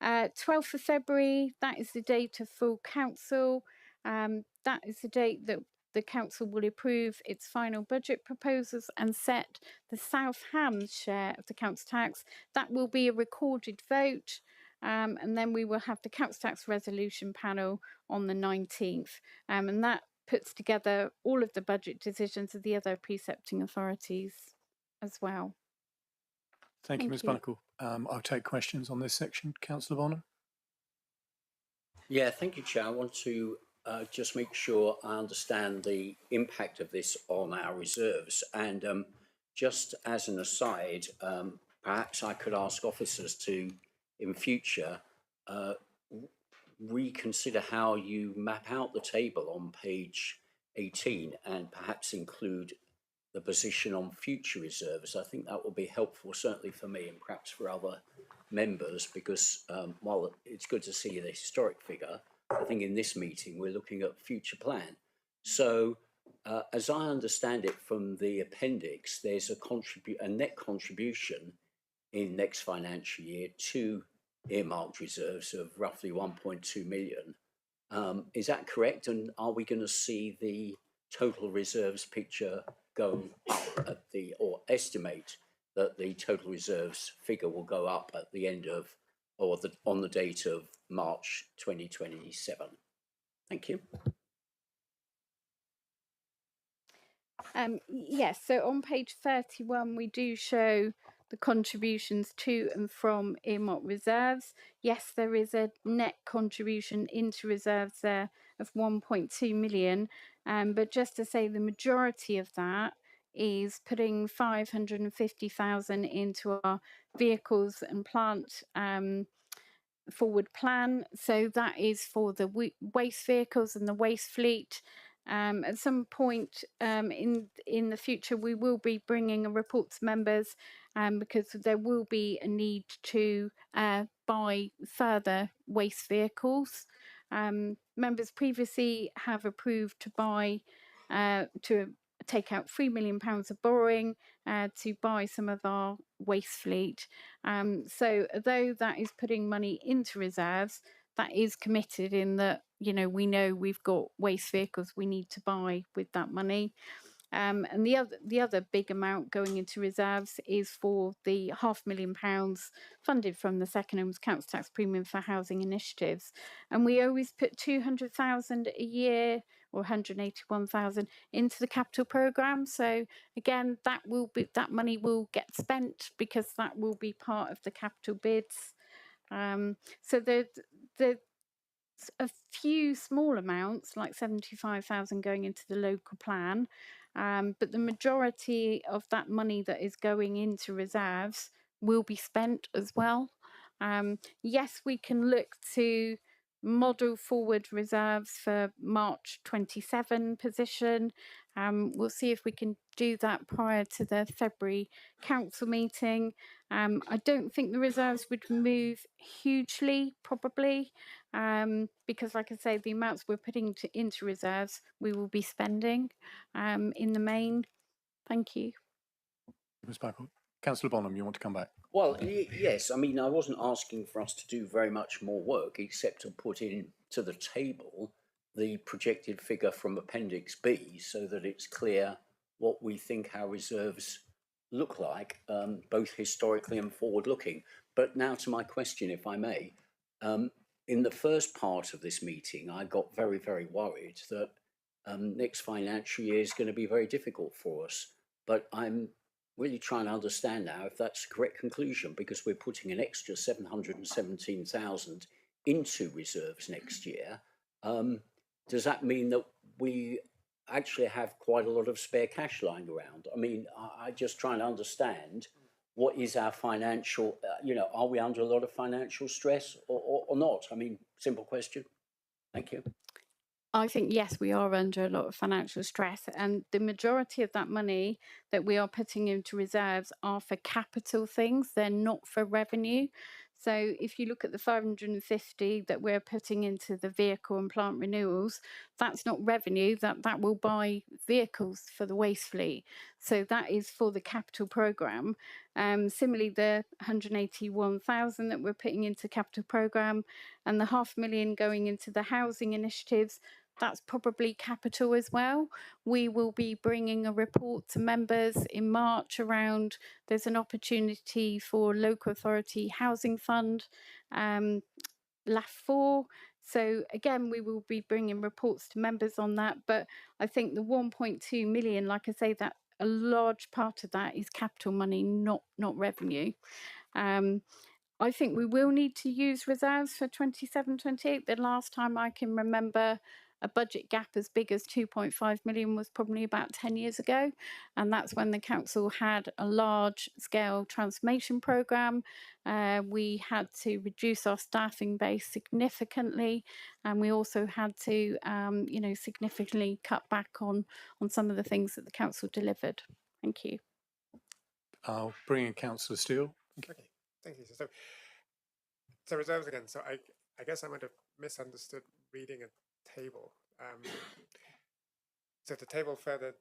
12th of February, that is the date of full council. That is the date that the council will approve its final budget proposals and set the South Hams share of the council tax. That will be a recorded vote. And then we will have the council tax resolution panel on the 19th. And that puts together all of the budget decisions of the other precepting authorities as well. Thank you, Ms. Bunacle. I'll take questions on this section. Councillor Bonham. Yeah, thank you, Chair. I want to just make sure I understand the impact of this on our reserves. And just as an aside, perhaps I could ask officers to, in future, reconsider how you map out the table on page 18 and perhaps include the position on future reserves. I think that will be helpful, certainly for me and perhaps for other members, because while it's good to see the historic figure, I think in this meeting we're looking at future plan. So as I understand it from the appendix, there's a net contribution in next financial year to earmarked reserves of roughly 1.2 million. Is that correct? And are we going to see the total reserves picture go up at the, or estimate that the total reserves figure will go up at the end of, or on the date of March 2027? Thank you. Yes, so on page 31, we do show the contributions to and from earmarked reserves. Yes, there is a net contribution into reserves there of 1.2 million, but just to say the majority of that is putting 550,000 into our vehicles and plant forward plan. So that is for the waste vehicles and the waste fleet. At some point in the future, we will be bringing a report to members because there will be a need to buy further waste vehicles. Members previously have approved to buy, to take out £3 million of borrowing to buy some of our waste fleet. So although that is putting money into reserves, that is committed in that, you know we've got waste vehicles we need to buy with that money. And the other big amount going into reserves is for the £500,000 funded from the Second Homes Council Tax Premium for housing initiatives. And we always put 200,000 a year or 181,000 into the capital programme. So again, that money will get spent because that will be part of the capital bids. So there's a few small amounts, like 75,000 going into the local plan, but the majority of that money that is going into reserves will be spent as well. Yes, we can look to model forward reserves for March 27 position, We'll see if we can do that prior to the February council meeting. I don't think the reserves would move hugely, probably, because, like I say, the amounts we're putting into reserves, we will be spending in the main. Thank you. Ms. Blackwell. Councillor Bonham, you want to come back? Well, yes, I mean, I wasn't asking for us to do very much more work, except to put in to the table the projected figure from Appendix B, so that it's clear what we think our reserves look like, both historically and forward-looking. But now to my question, if I may. In the first part of this meeting, I got very, very worried that next financial year is going to be very difficult for us. But I'm really trying to understand now if that's the correct conclusion, because we're putting an extra 717,000 into reserves next year. Does that mean that we actually have quite a lot of spare cash lying around? I mean, I'm just trying to understand what is our financial, are we under a lot of financial stress or not? I mean, simple question. Thank you. I think, yes, we are under a lot of financial stress, and the majority of that money that we are putting into reserves are for capital things. They're not for revenue. So if you look at the 550 that we're putting into the vehicle and plant renewals, that's not revenue, that will buy vehicles for the waste fleet. So that is for the capital programme. Similarly, the 181,000 that we're putting into capital programme and the $500,000 going into the housing initiatives, that's probably capital as well. We will be bringing a report to members in March around, there's an opportunity for local authority housing fund, LAF4. So again, we will be bringing reports to members on that. But I think the 1.2 million, like I say, that a large part of that is capital money, not revenue. I think we will need to use reserves for 27-28. The last time I can remember a budget gap as big as 2.5 million was probably about 10 years ago. And that's when the council had a large scale transformation programme. We had to reduce our staffing base significantly. And we also had to, significantly cut back on some of the things that the council delivered. Thank you. I'll bring in Councillor Steele. Okay, thank you. So reserves again. So I guess I might have misunderstood reading a table. So the table further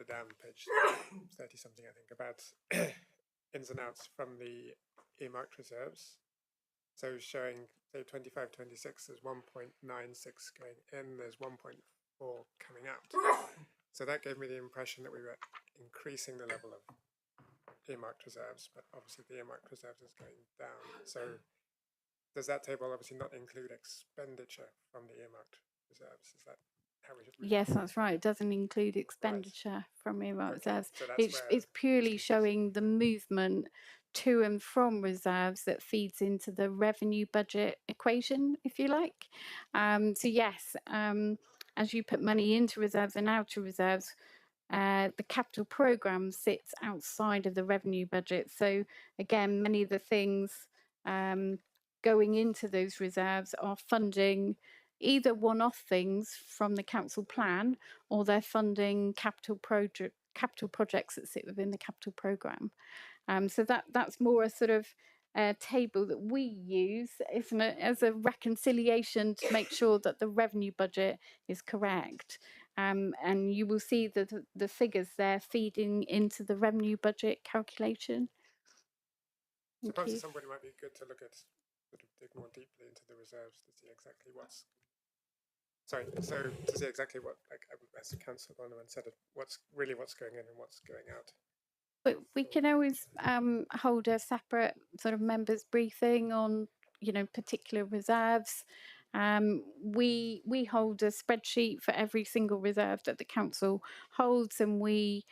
down, page 30 something, I think, about ins and outs from the earmarked reserves. So showing, say, 25-26, there's 1.96 going in, there's 1.4 coming out. So that gave me the impression that we were increasing the level of earmarked reserves, but obviously the earmarked reserves is going down. So does that table obviously not include expenditure from the earmarked reserves? Is that how we should read it? Yes, that's right. It doesn't include expenditure from earmarked reserves. So It's purely showing the movement to and from reserves that feeds into the revenue budget equation, if you like. So yes, as you put money into reserves and out of reserves, the capital programme sits outside of the revenue budget. So again, many of the things going into those reserves are funding either one-off things from the council plan, or they're funding capital projects that sit within the capital programme. So that's more a sort of table that we use, isn't it, as a reconciliation to make sure that the revenue budget is correct. And you will see that the figures there feeding into the revenue budget calculation. So perhaps at some point it might be good to look at, sort of dig more deeply into the reserves to see exactly what's, to see exactly what, like as Councillor Bonham said, what's going in and what's going out. But we can always hold a separate sort of members briefing on, particular reserves. We hold a spreadsheet for every single reserve that the council holds, and we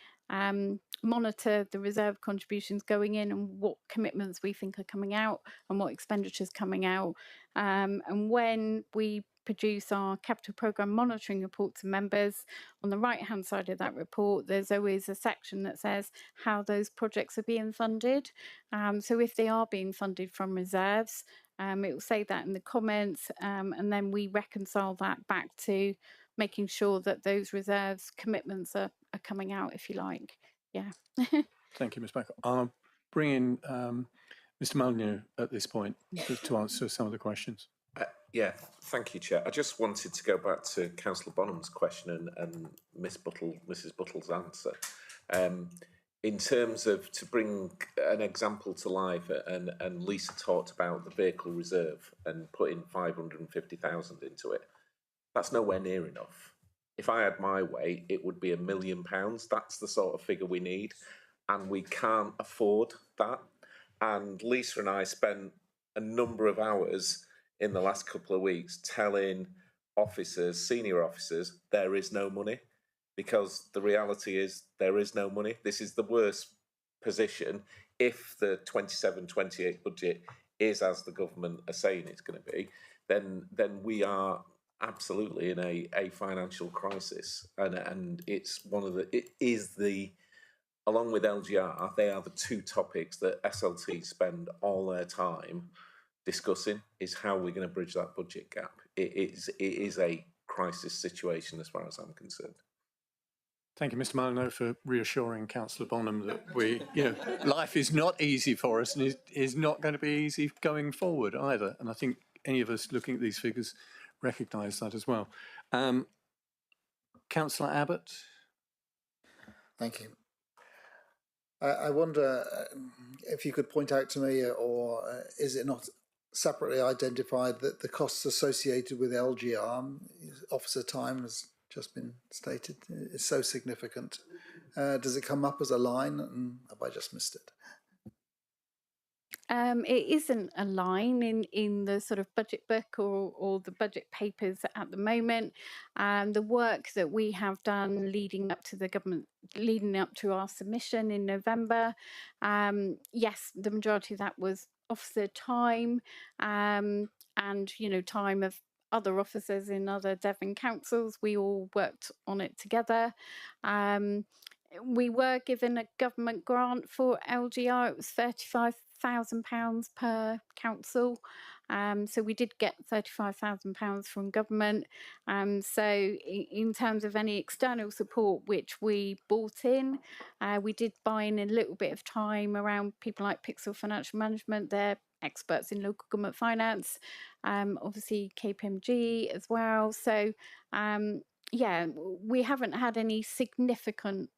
monitor the reserve contributions going in and what commitments we think are coming out and what expenditures coming out. And when we produce our capital programme monitoring report to members, on the right hand side of that report there's always a section that says how those projects are being funded. So if they are being funded from reserves, it will say that in the comments, and then we reconcile that back to making sure that those reserves commitments are coming out, if you like. Yeah. Thank you, Ms. Baker. I'll bring in Mr. Molyneux at this point to answer some of the questions. Yeah, thank you, Chair. I just wanted to go back to Councillor Bonham's question and Mrs. Buttle's answer. In terms of, to bring an example to life, and Lisa talked about the vehicle reserve and putting 550,000 into it. That's nowhere near enough. If I had my way, it would be £1 million. That's the sort of figure we need, and we can't afford that. And Lisa and I spent a number of hours in the last couple of weeks telling officers, senior officers, there is no money, because the reality is there is no money. This is the worst position. If the 27-28 budget is as the government are saying it's going to be, then we are absolutely in a financial crisis, and it's along with LGR, they are the two topics that SLT spend all their time discussing, is how we're going to bridge that budget gap. It is a crisis situation as far as I'm concerned. Thank you, Mr. Molyneux, for reassuring Councillor Bonham that life is not easy for us, and is not going to be easy going forward either. And I think any of us looking at these figures recognise that as well. Councillor Abbott. Thank you. I wonder if you could point out to me, or is it not separately identified, that the costs associated with LGR, officer time has just been stated, is so significant. Does it come up as a line, and have I just missed it? It isn't a line in the sort of budget book or the budget papers at the moment. The work that we have done leading up to the government, leading up to our submission in November, yes, the majority of that was officer time, and time of other officers in other Devon councils. We all worked on it together. We were given a government grant for LGR. It was £35,000 per council. So we did get £35,000 from government. So in terms of any external support which we bought in, we did buy in a little bit of time around people like Pixel Financial Management. They're experts in local government finance, obviously KPMG as well. So yeah, we haven't had any significant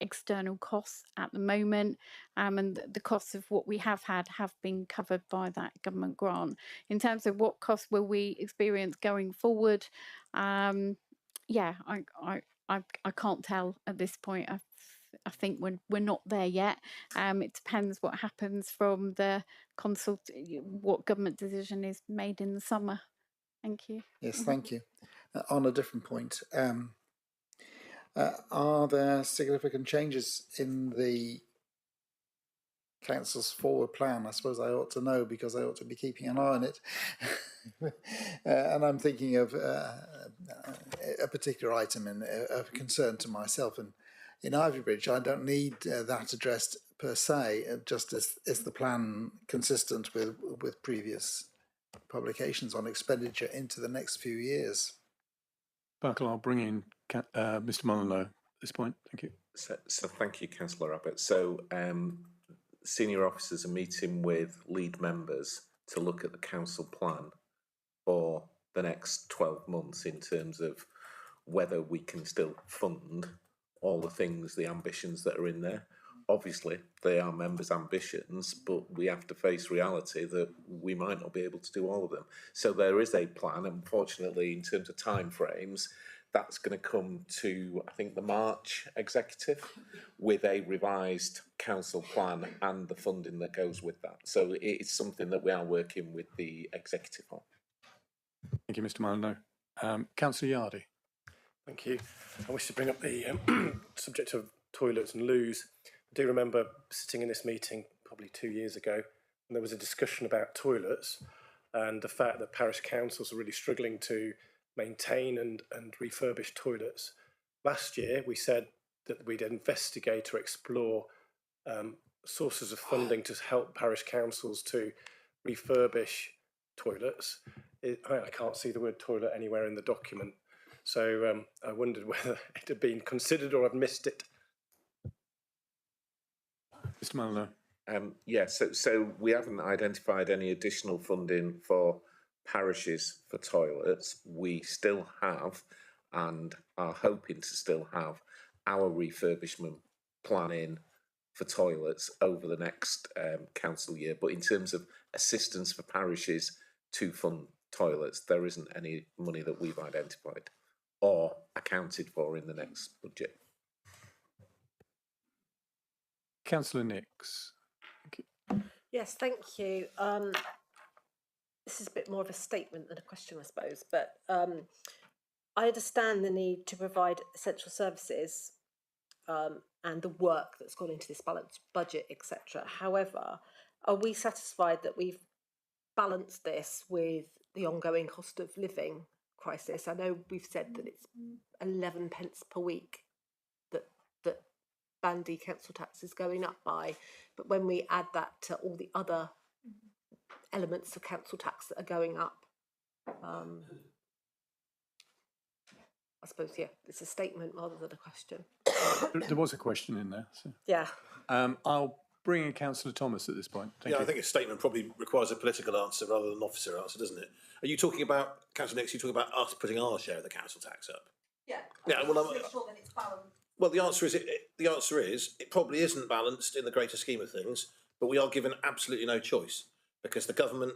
external costs at the moment, and the costs of what we have had have been covered by that government grant. In terms of what costs will we experience going forward, yeah, I can't tell at this point. I think we're not there yet. It depends what happens from the what government decision is made in the summer. Thank you. Yes, thank you. On a different point, are there significant changes in the council's forward plan? I suppose I ought to know, because I ought to be keeping an eye on it. And I'm thinking of a particular item of concern to myself. And in Ivybridge, I don't need that addressed per se, just is the plan consistent with previous publications on expenditure into the next few years? Buckle, I'll bring in Mr. Molyneux at this point. Thank you. So thank you, Councillor Abbott. So senior officers are meeting with lead members to look at the council plan for the next 12 months in terms of whether we can still fund all the things, the ambitions that are in there. Obviously, they are members' ambitions, but we have to face reality that we might not be able to do all of them. So there is a plan. Unfortunately, in terms of timeframes, that's going to come to, I think, the March executive with a revised council plan and the funding that goes with that. So it's something that we are working with the executive on. Thank you, Mr. Molyneux. Councillor Yardy. Thank you. I wish to bring up the subject of toilets and loos. I do remember sitting in this meeting probably 2 years ago, and there was a discussion about toilets and the fact that parish councils are really struggling to maintain and refurbish toilets. Last year, we said that we'd investigate or explore sources of funding to help parish councils to refurbish toilets. I can't see the word toilet anywhere in the document. So I wondered whether it had been considered or I'd missed it. Mr. Muller. Yeah, so we haven't identified any additional funding for parishes for toilets. We still have and are hoping to still have our refurbishment planning for toilets over the next council year. But in terms of assistance for parishes to fund toilets, there isn't any money that we've identified or accounted for in the next budget. Councillor Nix. Yes, thank you. This is a bit more of a statement than a question, I suppose, but I understand the need to provide essential services and the work that's gone into this balanced budget, etc. However, are we satisfied that we've balanced this with the ongoing cost of living crisis? I know we've said that it's 11 pence per week that Bandy council tax is going up by, but when we add that to all the other elements of council tax that are going up, I suppose, yeah, it's a statement rather than a question. There was a question in there. So. Yeah. I'll bring in Councillor Thomas at this point. Thank you. I think a statement probably requires a political answer rather than an officer answer, doesn't it? Are you talking about, Councillor Nix, are you talking about us putting our share of the council tax up? Yeah. Yeah, well, make sure that it's balanced. Well, the answer is it probably isn't balanced in the greater scheme of things, but we are given absolutely no choice because the government,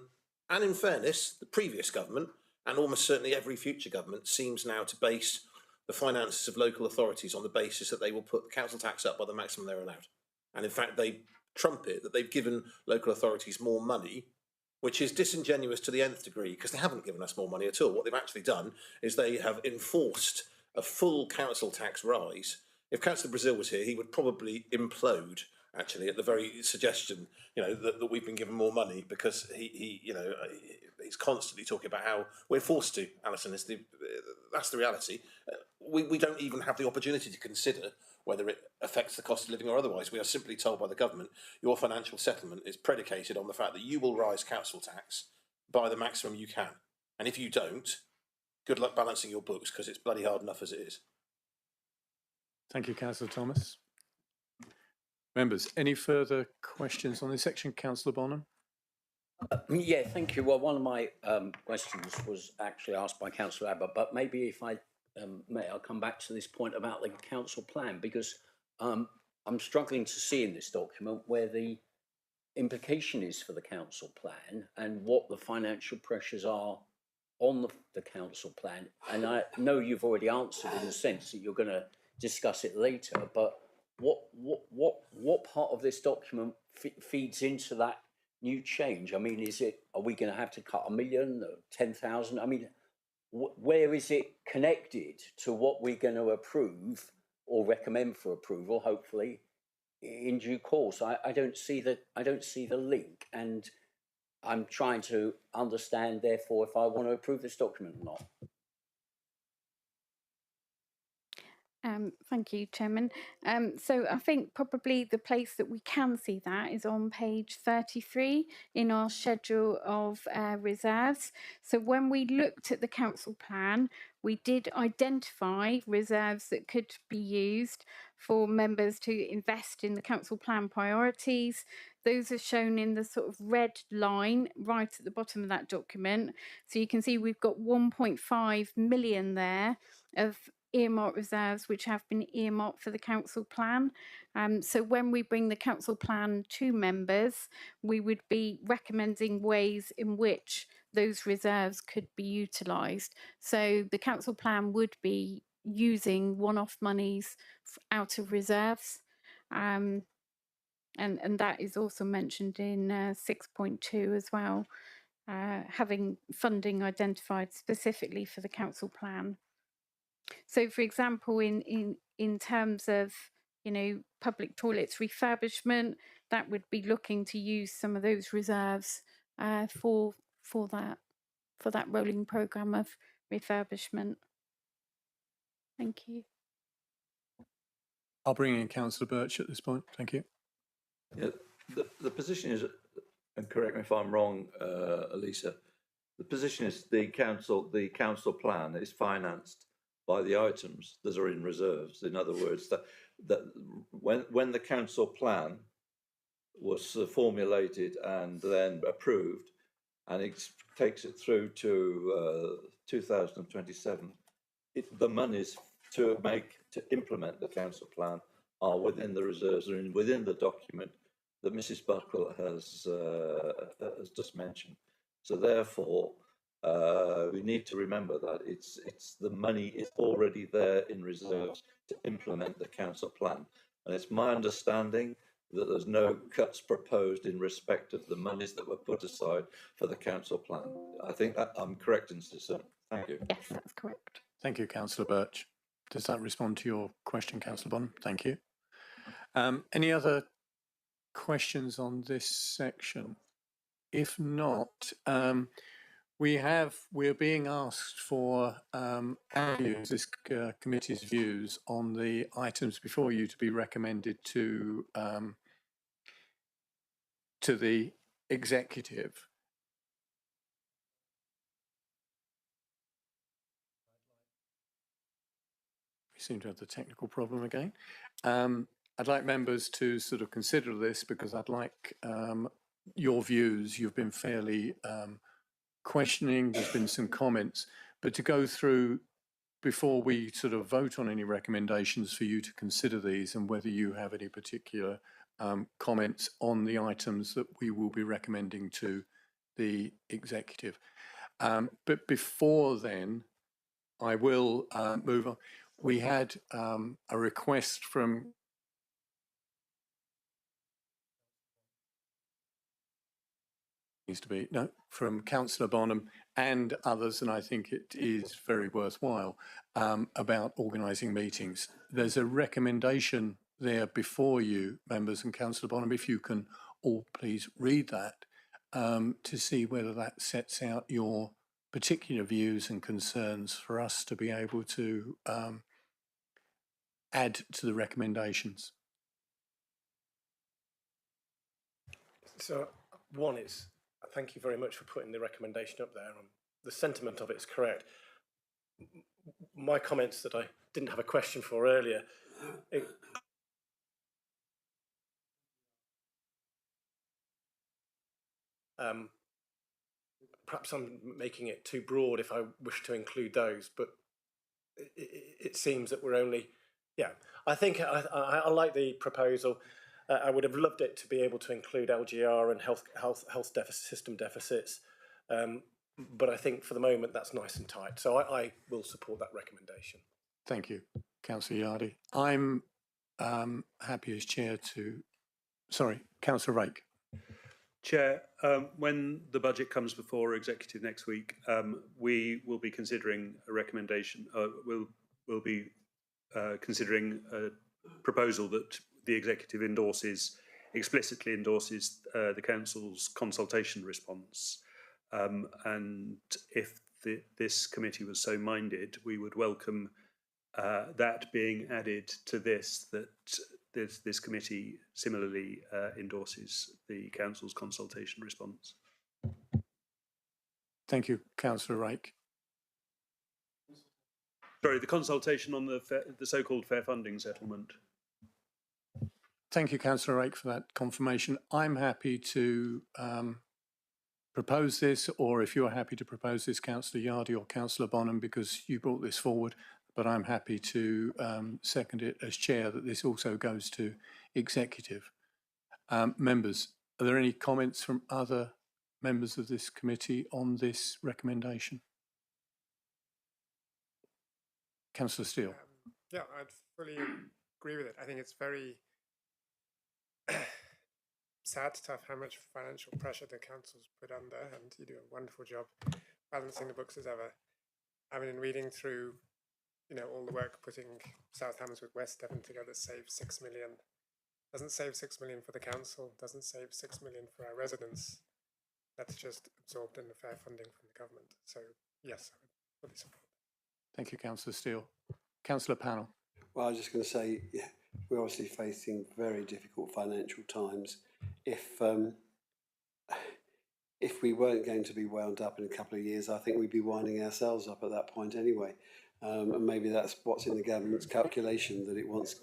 and in fairness, the previous government, and almost certainly every future government, seems now to base the finances of local authorities on the basis that they will put the council tax up by the maximum they're allowed. And in fact, they trumpet that they've given local authorities more money, which is disingenuous to the nth degree because they haven't given us more money at all. What they've actually done is they have enforced a full council tax rise. If Councillor Brazil was here, he would probably implode, actually, at the very suggestion, that we've been given more money because he's constantly talking about how we're forced to, Alison. That's the reality. We don't even have the opportunity to consider whether it affects the cost of living or otherwise. We are simply told by the government, your financial settlement is predicated on the fact that you will rise council tax by the maximum you can. And if you don't, good luck balancing your books because it's bloody hard enough as it is. Thank you, Councillor Thomas. Members, any further questions on this section? Councillor Bonham? Yeah, thank you. Well, one of my questions was actually asked by Councillor Abbott, but maybe if I may, I'll come back to this point about the council plan because I'm struggling to see in this document where the implication is for the council plan and what the financial pressures are on the council plan. And I know you've already answered in the sense that you're going to discuss it later, but what part of this document feeds into that new change? I mean, are we going to have to cut 1 million or 10,000? I mean, where is it connected to what we're going to approve or recommend for approval, hopefully, in due course? I don't see the link, and I'm trying to understand, therefore, if I want to approve this document or not. Thank you, Chairman. So I think probably the place that we can see that is on page 33 in our schedule of reserves. So when we looked at the council plan, we did identify reserves that could be used for members to invest in the council plan priorities. Those are shown in the sort of red line right at the bottom of that document. So you can see we've got 1.5 million there of earmarked reserves which have been earmarked for the council plan. So when we bring the council plan to members, we would be recommending ways in which those reserves could be utilised. So the council plan would be using one-off monies out of reserves. And that is also mentioned in 6.2 as well, having funding identified specifically for the council plan. So, for example, in terms of, public toilets refurbishment, that would be looking to use some of those reserves for that rolling programme of refurbishment. Thank you. I'll bring in Councillor Birch at this point. Thank you. Yeah, the position is, and correct me if I'm wrong, Elisa, the position is the council plan is financed by the items that are in reserves. In other words, that when the council plan was formulated and then approved, and it takes it through to 2027, the monies to implement the council plan are within the reserves and within the document that Mrs. Buckle has just mentioned. So therefore, we need to remember that it's the money is already there in reserves to implement the council plan. And it's my understanding that there's no cuts proposed in respect of the monies that were put aside for the council plan. I think that I'm correct in saying. Thank you. Yes, that's correct. Thank you, Councillor Birch. Does that respond to your question, Councillor Bonham? Thank you. Any other questions on this section? If not, we're being asked for our views, this committee's views on the items before you to be recommended to the executive. We seem to have the technical problem again. I'd like members to sort of consider this because I'd like your views. You've been fairly questioning, there's been some comments, but to go through before we sort of vote on any recommendations for you to consider these and whether you have any particular comments on the items that we will be recommending to the executive. But before then, I will move on. We had a request from from Councillor Bonham and others, and I think it is very worthwhile, about organising meetings. There's a recommendation there before you, members, and Councillor Bonham, if you can all please read that to see whether that sets out your particular views and concerns for us to be able to add to the recommendations. So, one is, thank you very much for putting the recommendation up there. The sentiment of it is correct. My comments that I didn't have a question for earlier, perhaps I'm making it too broad if I wish to include those, but it seems that we're only, I think I like the proposal. I would have loved it to be able to include LGR and health system deficits, but I think for the moment that's nice and tight. So I will support that recommendation. Thank you, Councillor Yardy. I'm happy as chair to. Sorry, Councillor Rake. Chair, when the budget comes before executive next week, we will be considering a recommendation. We'll be considering a proposal that the executive explicitly endorses the council's consultation response. And if this committee was so minded, we would welcome that being added to this, that this committee similarly endorses the council's consultation response. Thank you, Councillor Rake. Sorry, the consultation on the so-called fair funding settlement. Thank you, Councillor Rake, for that confirmation. I'm happy to propose this, or if you're happy to propose this, Councillor Yardy or Councillor Bonham, because you brought this forward, but I'm happy to second it as chair that this also goes to executive. Members, are there any comments from other members of this committee on this recommendation? Councillor Steele. Yeah, I'd fully agree with it. I think it's very sad to have how much financial pressure the council's put under, and you do a wonderful job balancing the books as ever. I mean, in reading through, all the work putting South Hams with West Devon together saves 6 million. Doesn't save 6 million for the council, doesn't save 6 million for our residents. That's just absorbed in the fair funding from the government. So, yes, I would fully support. Thank you, Councillor Steele. Councillor Pannell. Well, I was just going to say, we're obviously facing very difficult financial times. If we weren't going to be wound up in a couple of years, I think we'd be winding ourselves up at that point anyway. And maybe that's what's in the government's calculation, that it wants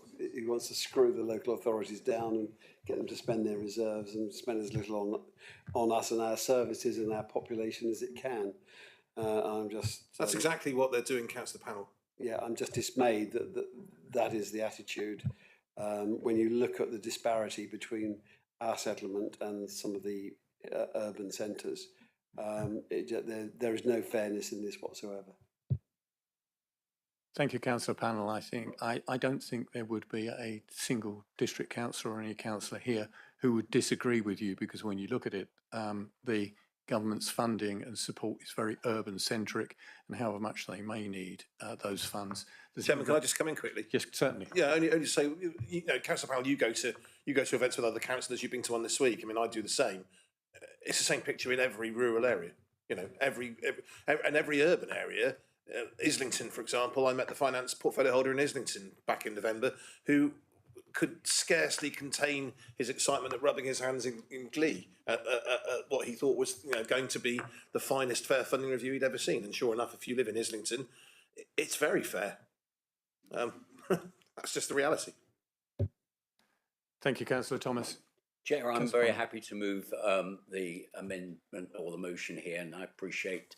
to screw the local authorities down and get them to spend their reserves and spend as little on us and our services and our population as it can. That's exactly what they're doing, Councillor Panel. Yeah, I'm just dismayed that is the attitude. When you look at the disparity between our settlement and some of the urban centres, there is no fairness in this whatsoever. Thank you, Councillor Panel. I don't think there would be a single district councillor or any councillor here who would disagree with you, because when you look at it, the government's funding and support is very urban centric, and however much they may need those funds. Chairman, can I just come in quickly? Yes, certainly. Yeah, only say, Councillor Powell, you go to events with other councillors. You've been to one this week. I mean, I do the same. It's the same picture in every rural area. Every urban area. Islington, for example, I met the finance portfolio holder in Islington back in November, who could scarcely contain his excitement at rubbing his hands in glee at what he thought was going to be the finest fair funding review he'd ever seen. And sure enough, if you live in Islington, it's very fair. That's just the reality. Thank you, Councillor Thomas. Chair, I'm very happy to move the amendment or the motion here, and I appreciate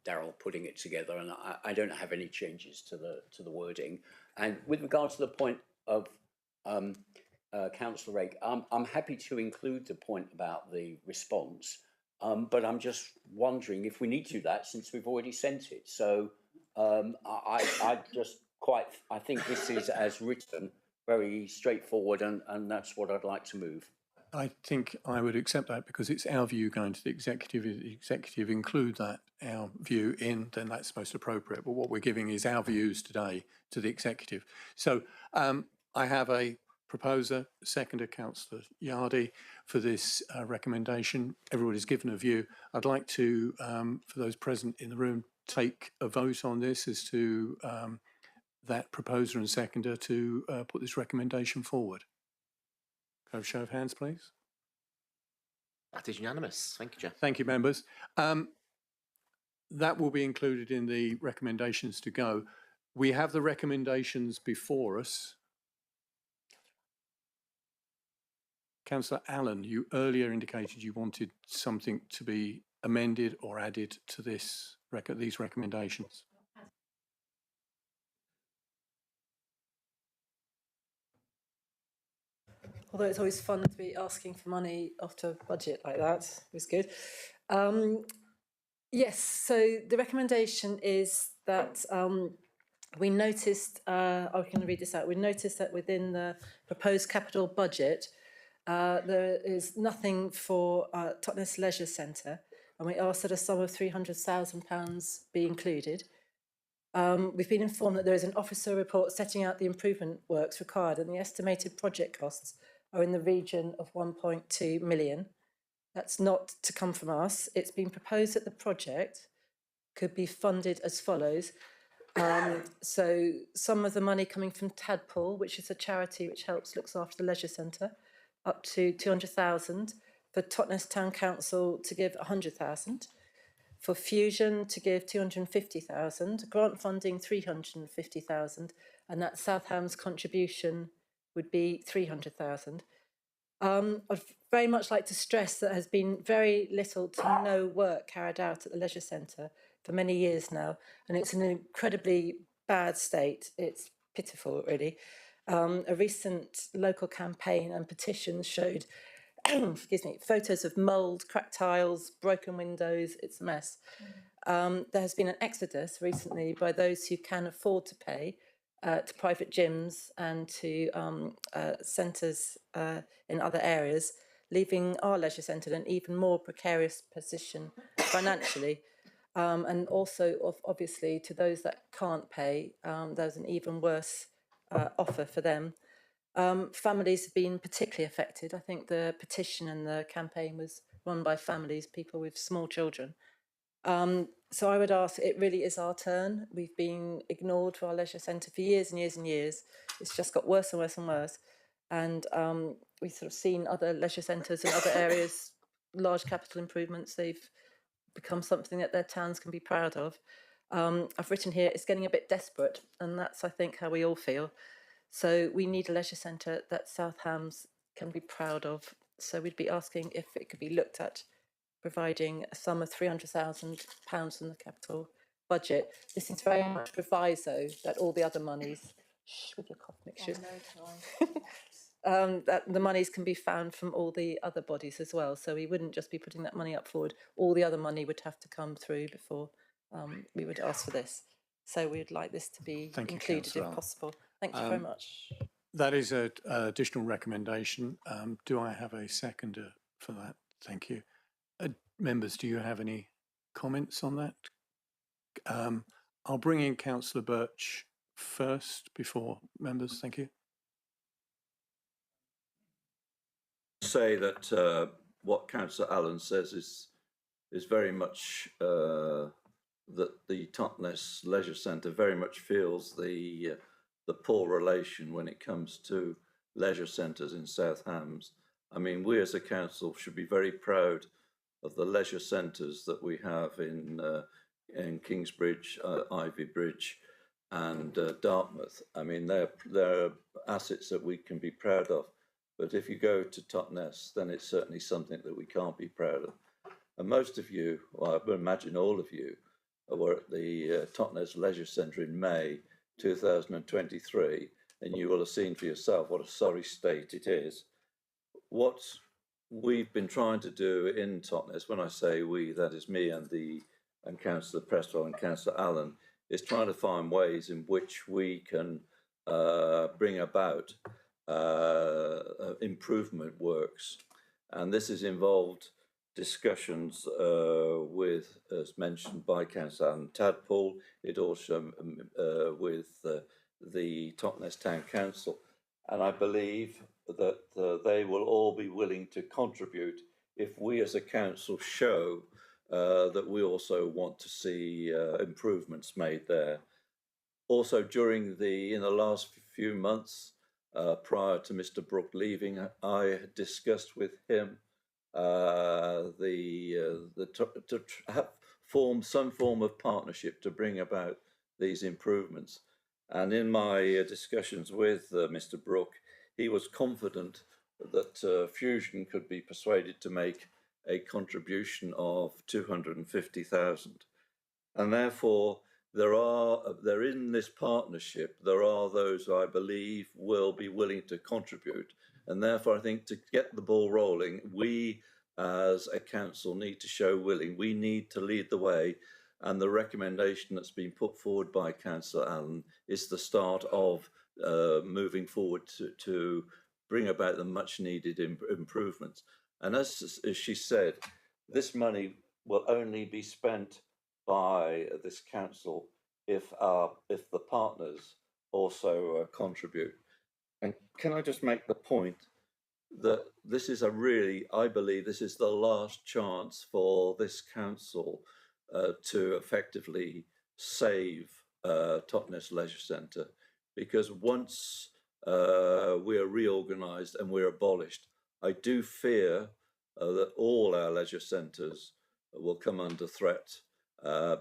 Darryl putting it together. And I don't have any changes to the wording. And with regard to the point of Councillor Rake, I'm happy to include the point about the response, but I'm just wondering if we need to do that since we've already sent it. So I think this is as written, very straightforward, and that's what I'd like to move. I think I would accept that because it's our view going to the executive. If the executive include that, our view in, then that's most appropriate. But what we're giving is our views today to the executive. So I have a proposer, seconder, Councillor Yardy, for this recommendation. Everybody's given a view. I'd like to, for those present in the room, take a vote on this as to that proposer and seconder to put this recommendation forward. Can I have a show of hands, please? That is unanimous. Thank you, Chair. Thank you, members. That will be included in the recommendations to go. We have the recommendations before us. Councillor Allen, you earlier indicated you wanted something to be amended or added to these recommendations. Although it's always fun to be asking for money after a budget like that, it was good. Yes, so the recommendation is that we noticed, I'm going to read this out, we noticed that within the proposed capital budget, there is nothing for Totnes Leisure Centre, and we asked that a sum of £300,000 be included. We've been informed that there is an officer report setting out the improvement works required, and the estimated project costs are in the region of 1.2 million. That's not to come from us. It's been proposed that the project could be funded as follows. So some of the money coming from Tadpole, which is a charity which looks after the leisure centre, up to 200,000. For Totnes Town Council to give 100,000. For Fusion to give 250,000. Grant funding 350,000, and that Southam's contribution would be 300,000. I'd very much like to stress that there has been very little to no work carried out at the leisure centre for many years now, and it's in an incredibly bad state. It's pitiful, really. A recent local campaign and petition showed excuse me, photos of mould, cracked tiles, broken windows. It's a mess. There has been an exodus recently by those who can afford to pay to private gyms and to centres in other areas, leaving our leisure centre in an even more precarious position financially. And also, obviously, to those that can't pay, there's an even worse offer for them. Families have been particularly affected. I think the petition and the campaign was run by families, people with small children. So I would ask, it really is our turn. We've been ignored for our leisure centre for years and years and years. It's just got worse and worse and worse. And we've sort of seen other leisure centres in other areas, large capital improvements, they've become something that their towns can be proud of. I've written here, it's getting a bit desperate, and that's, I think, how we all feel. So we need a leisure centre that South Hams can be proud of. So we'd be asking if it could be looked at providing a sum of £300,000 from the capital budget. This is very much proviso that all the other monies, with your cough mixtures, that the monies can be found from all the other bodies as well. So we wouldn't just be putting that money up forward. All the other money would have to come through before we would ask for this. So we'd like this to be included if possible. Thank you very much. That is an additional recommendation. Do I have a seconder for that? Thank you. Members, do you have any comments on that? I'll bring in Councillor Birch first before members. Thank you. Say that what Councillor Allen says is very much that the Totnes Leisure Centre very much feels the poor relation when it comes to leisure centres in South Hams. I mean, we as a council should be very proud of the leisure centres that we have in Kingsbridge, Ivy Bridge, and Dartmouth. I mean, they're assets that we can be proud of. But if you go to Totnes, then it's certainly something that we can't be proud of. And most of you, well, I would imagine all of you, were at the Totnes Leisure Centre in May 2023, and you will have seen for yourself what a sorry state it is. What we've been trying to do in Totnes, when I say we, that is me and Councillor Prestwell and Councillor Allen, is trying to find ways in which we can bring about improvement works. And this has involved discussions with, as mentioned by Councillor Allen Tadpole, it also with the Totnes Town Council. And I believe that they will all be willing to contribute if we as a council show that we also want to see improvements made there. Also, in the last few months, prior to Mr. Brooke leaving, I had discussed with him to form some form of partnership to bring about these improvements. And in my discussions with Mr. Brooke, he was confident that Fusion could be persuaded to make a contribution of 250,000. And therefore, there in this partnership, there are those I believe will be willing to contribute. And therefore, I think to get the ball rolling, we as a council need to show willing. We need to lead the way. And the recommendation that's been put forward by Councillor Allen is the start of moving forward to bring about the much needed improvements. And as she said, this money will only be spent by this council if the partners also contribute. And can I just make the point that this is I believe this is the last chance for this council to effectively save Totnes Leisure Centre, because once we are reorganised and we're abolished, I do fear that all our leisure centres will come under threat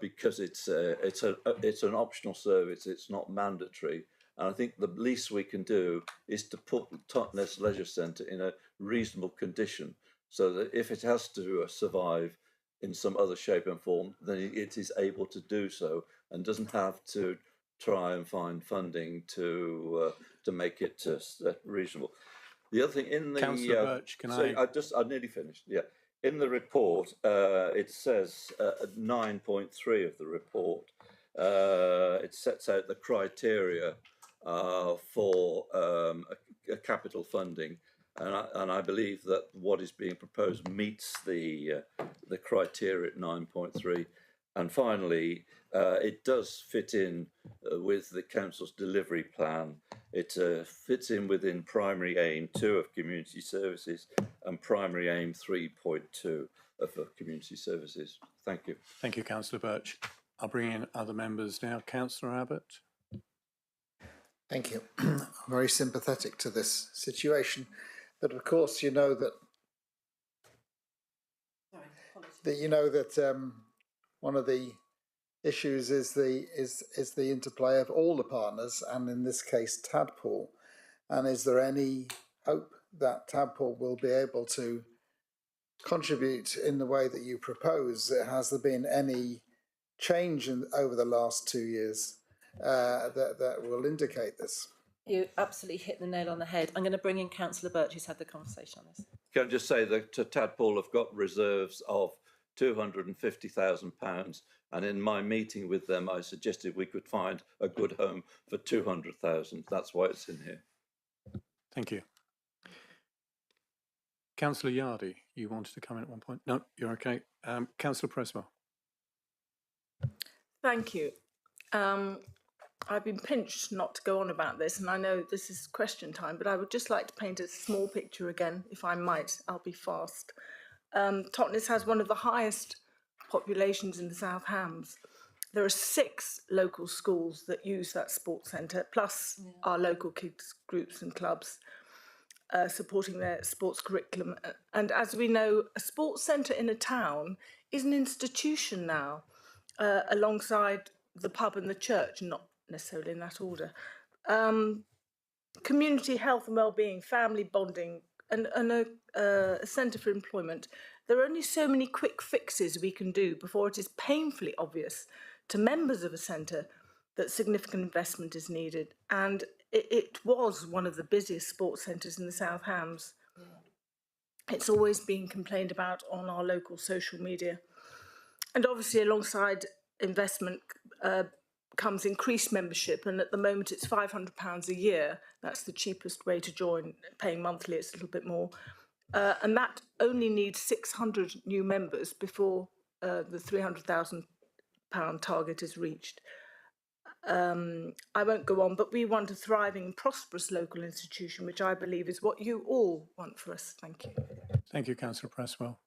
because it's an optional service, it's not mandatory. And I think the least we can do is to put Totnes Leisure Centre in a reasonable condition so that if it has to survive in some other shape and form, then it is able to do so and doesn't have to try and find funding to make it reasonable. The other thing in the Councillor Birch, I nearly finished. Yeah, in the report it says 9.3 of the report. It sets out the criteria for a capital funding, and I believe that what is being proposed meets the criteria at 9.3. And finally, it does fit in with the council's delivery plan. It fits in within primary aim 2 of community services and primary aim 3.2 of community services. Thank you. Thank you, Councillor Birch. I'll bring in other members now. Councillor Abbott. Thank you. I'm very sympathetic to this situation, but of course you know that one of the issues is the interplay of all the partners, and in this case Tadpole. And is there any hope that Tadpole will be able to contribute in the way that you propose? Has there been any change over the last 2 years that will indicate this? You absolutely hit the nail on the head. I'm going to bring in Councillor Birch, who's had the conversation on this. Can I just say that Tadpole have got reserves of £250,000, and in my meeting with them, I suggested we could find a good home for 200,000. That's why it's in here. Thank you. Councillor Yardy, you wanted to comment at one point? No, you're okay. Councillor Presswell. Thank you. I've been pinched not to go on about this, and I know this is question time, but I would just like to paint a small picture again, if I might. I'll be fast. Totnes has one of the highest populations in the South Hams. There are 6 local schools that use that sports centre, plus our local kids groups and clubs supporting their sports curriculum. And as we know, a sports centre in a town is an institution now, alongside the pub and the church, not necessarily in that order. Community health and well-being, family bonding, and a centre for employment. There are only so many quick fixes we can do before it is painfully obvious to members of a centre that significant investment is needed. And it was one of the busiest sports centres in the South Hams. Yeah. It's always been complained about on our local social media. And obviously alongside investment comes increased membership, and at the moment it's £500 a year. That's the cheapest way to join. Paying monthly, it's a little bit more. And that only needs 600 new members before the £300,000 target is reached. I won't go on, but we want a thriving, prosperous local institution, which I believe is what you all want for us. Thank you. Thank you, Councillor Presswell.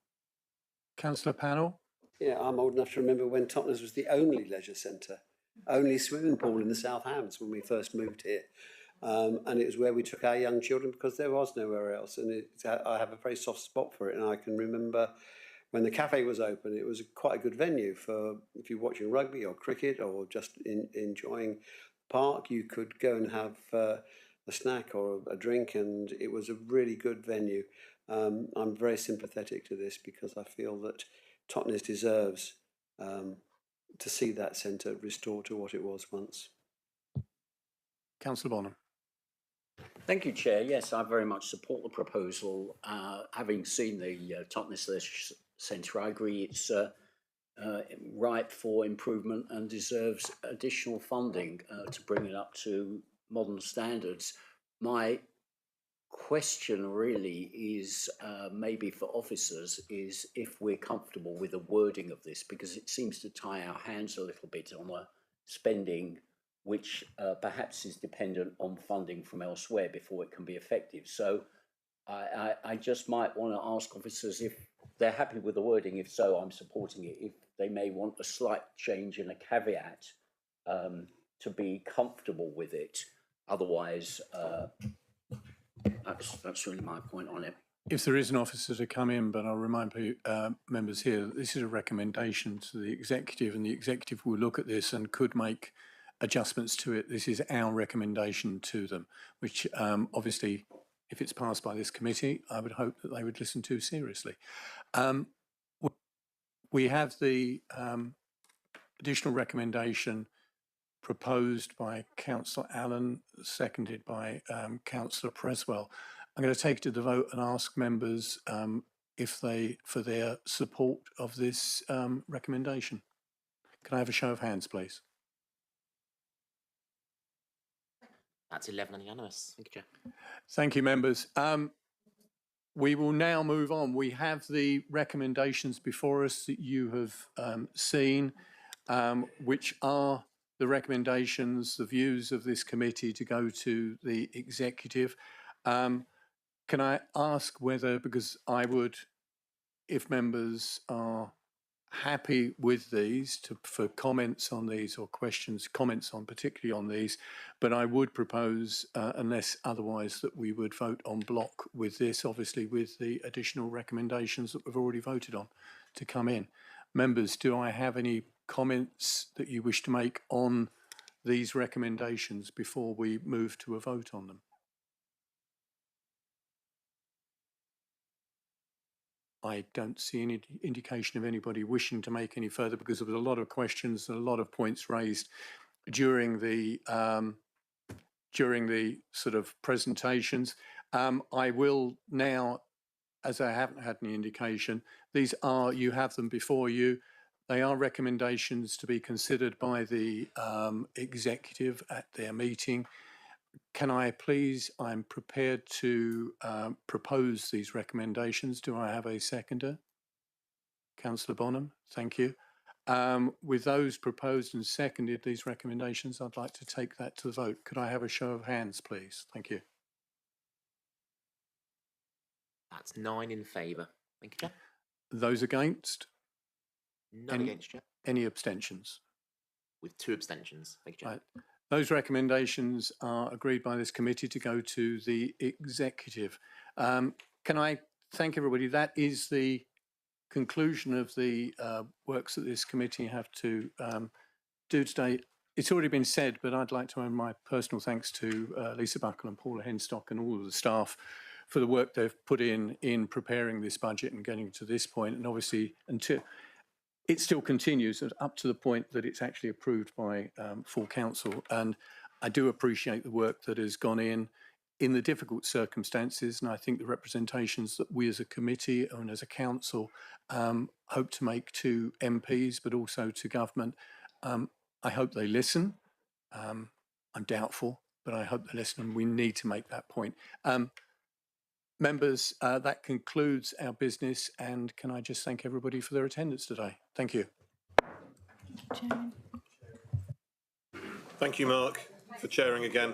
Councillor Pannell. Yeah, I'm old enough to remember when Totnes was the only leisure centre, only swimming pool in the South Hams when we first moved here. And it was where we took our young children because there was nowhere else. And I have a very soft spot for it. And I can remember when the cafe was open, it was quite a good venue for if you're watching rugby or cricket or just enjoying the park. You could go and have a snack or a drink, and it was a really good venue. I'm very sympathetic to this because I feel that Totnes deserves to see that centre restored to what it was once. Councillor Bonham. Thank you, Chair. Yes, I very much support the proposal. Having seen the Totnes Leisure Centre, I agree it's ripe for improvement and deserves additional funding to bring it up to modern standards. My question really is maybe for officers is if we're comfortable with the wording of this, because it seems to tie our hands a little bit on the spending which perhaps is dependent on funding from elsewhere before it can be effective. So I just might want to ask officers if they're happy with the wording. If so, I'm supporting it. If they may want a slight change and a caveat to be comfortable with it. Otherwise, that's really my point on it. If there is an officer to come in, but I'll remind members here that this is a recommendation to the executive, and the executive will look at this and could make adjustments to it. This is our recommendation to them, which obviously, if it's passed by this committee, I would hope that they would listen to seriously. We have the additional recommendation proposed by Councillor Allen, seconded by Councillor Presswell. I'm going to take it to the vote and ask members if they, for their support of this recommendation. Can I have a show of hands, please? That's 11 and unanimous. Thank you, Chair. Thank you, members. We will now move on. We have the recommendations before us that you have seen, which are the recommendations, the views of this committee to go to the executive. Can I ask whether, because I would, if members are happy with these, for comments on these or questions, comments on particularly on these, but I would propose, unless otherwise, that we would vote en bloc with this, obviously with the additional recommendations that we've already voted on to come in. Members, do I have any comments that you wish to make on these recommendations before we move to a vote on them? I don't see any indication of anybody wishing to make any further, because there was a lot of questions and a lot of points raised during the sort of presentations. I will now, as I haven't had any indication, you have them before you. They are recommendations to be considered by the executive at their meeting. Can I please, I'm prepared to propose these recommendations. Do I have a seconder? Councillor Bonham, thank you. With those proposed and seconded, these recommendations, I'd like to take that to the vote. Could I have a show of hands, please? Thank you. That's 9 in favour. Thank you, Chair. Those against? None against, Chair. Any abstentions? With 2 abstentions. Thank you, Chair. Right. Those recommendations are agreed by this committee to go to the executive. Can I thank everybody? That is the conclusion of the works that this committee have to do today. It's already been said, but I'd like to owe my personal thanks to Lisa Buckle and Paula Henstock and all of the staff for the work they've put in preparing this budget and getting to this point. And obviously, until it still continues up to the point that it's actually approved by full council. And I do appreciate the work that has gone in the difficult circumstances. And I think the representations that we as a committee and as a council hope to make to MPs, but also to government, I hope they listen. I'm doubtful, but I hope they listen, and we need to make that point. Members, that concludes our business, and can I just thank everybody for their attendance today? Thank you. Thank you, Mark, for chairing again.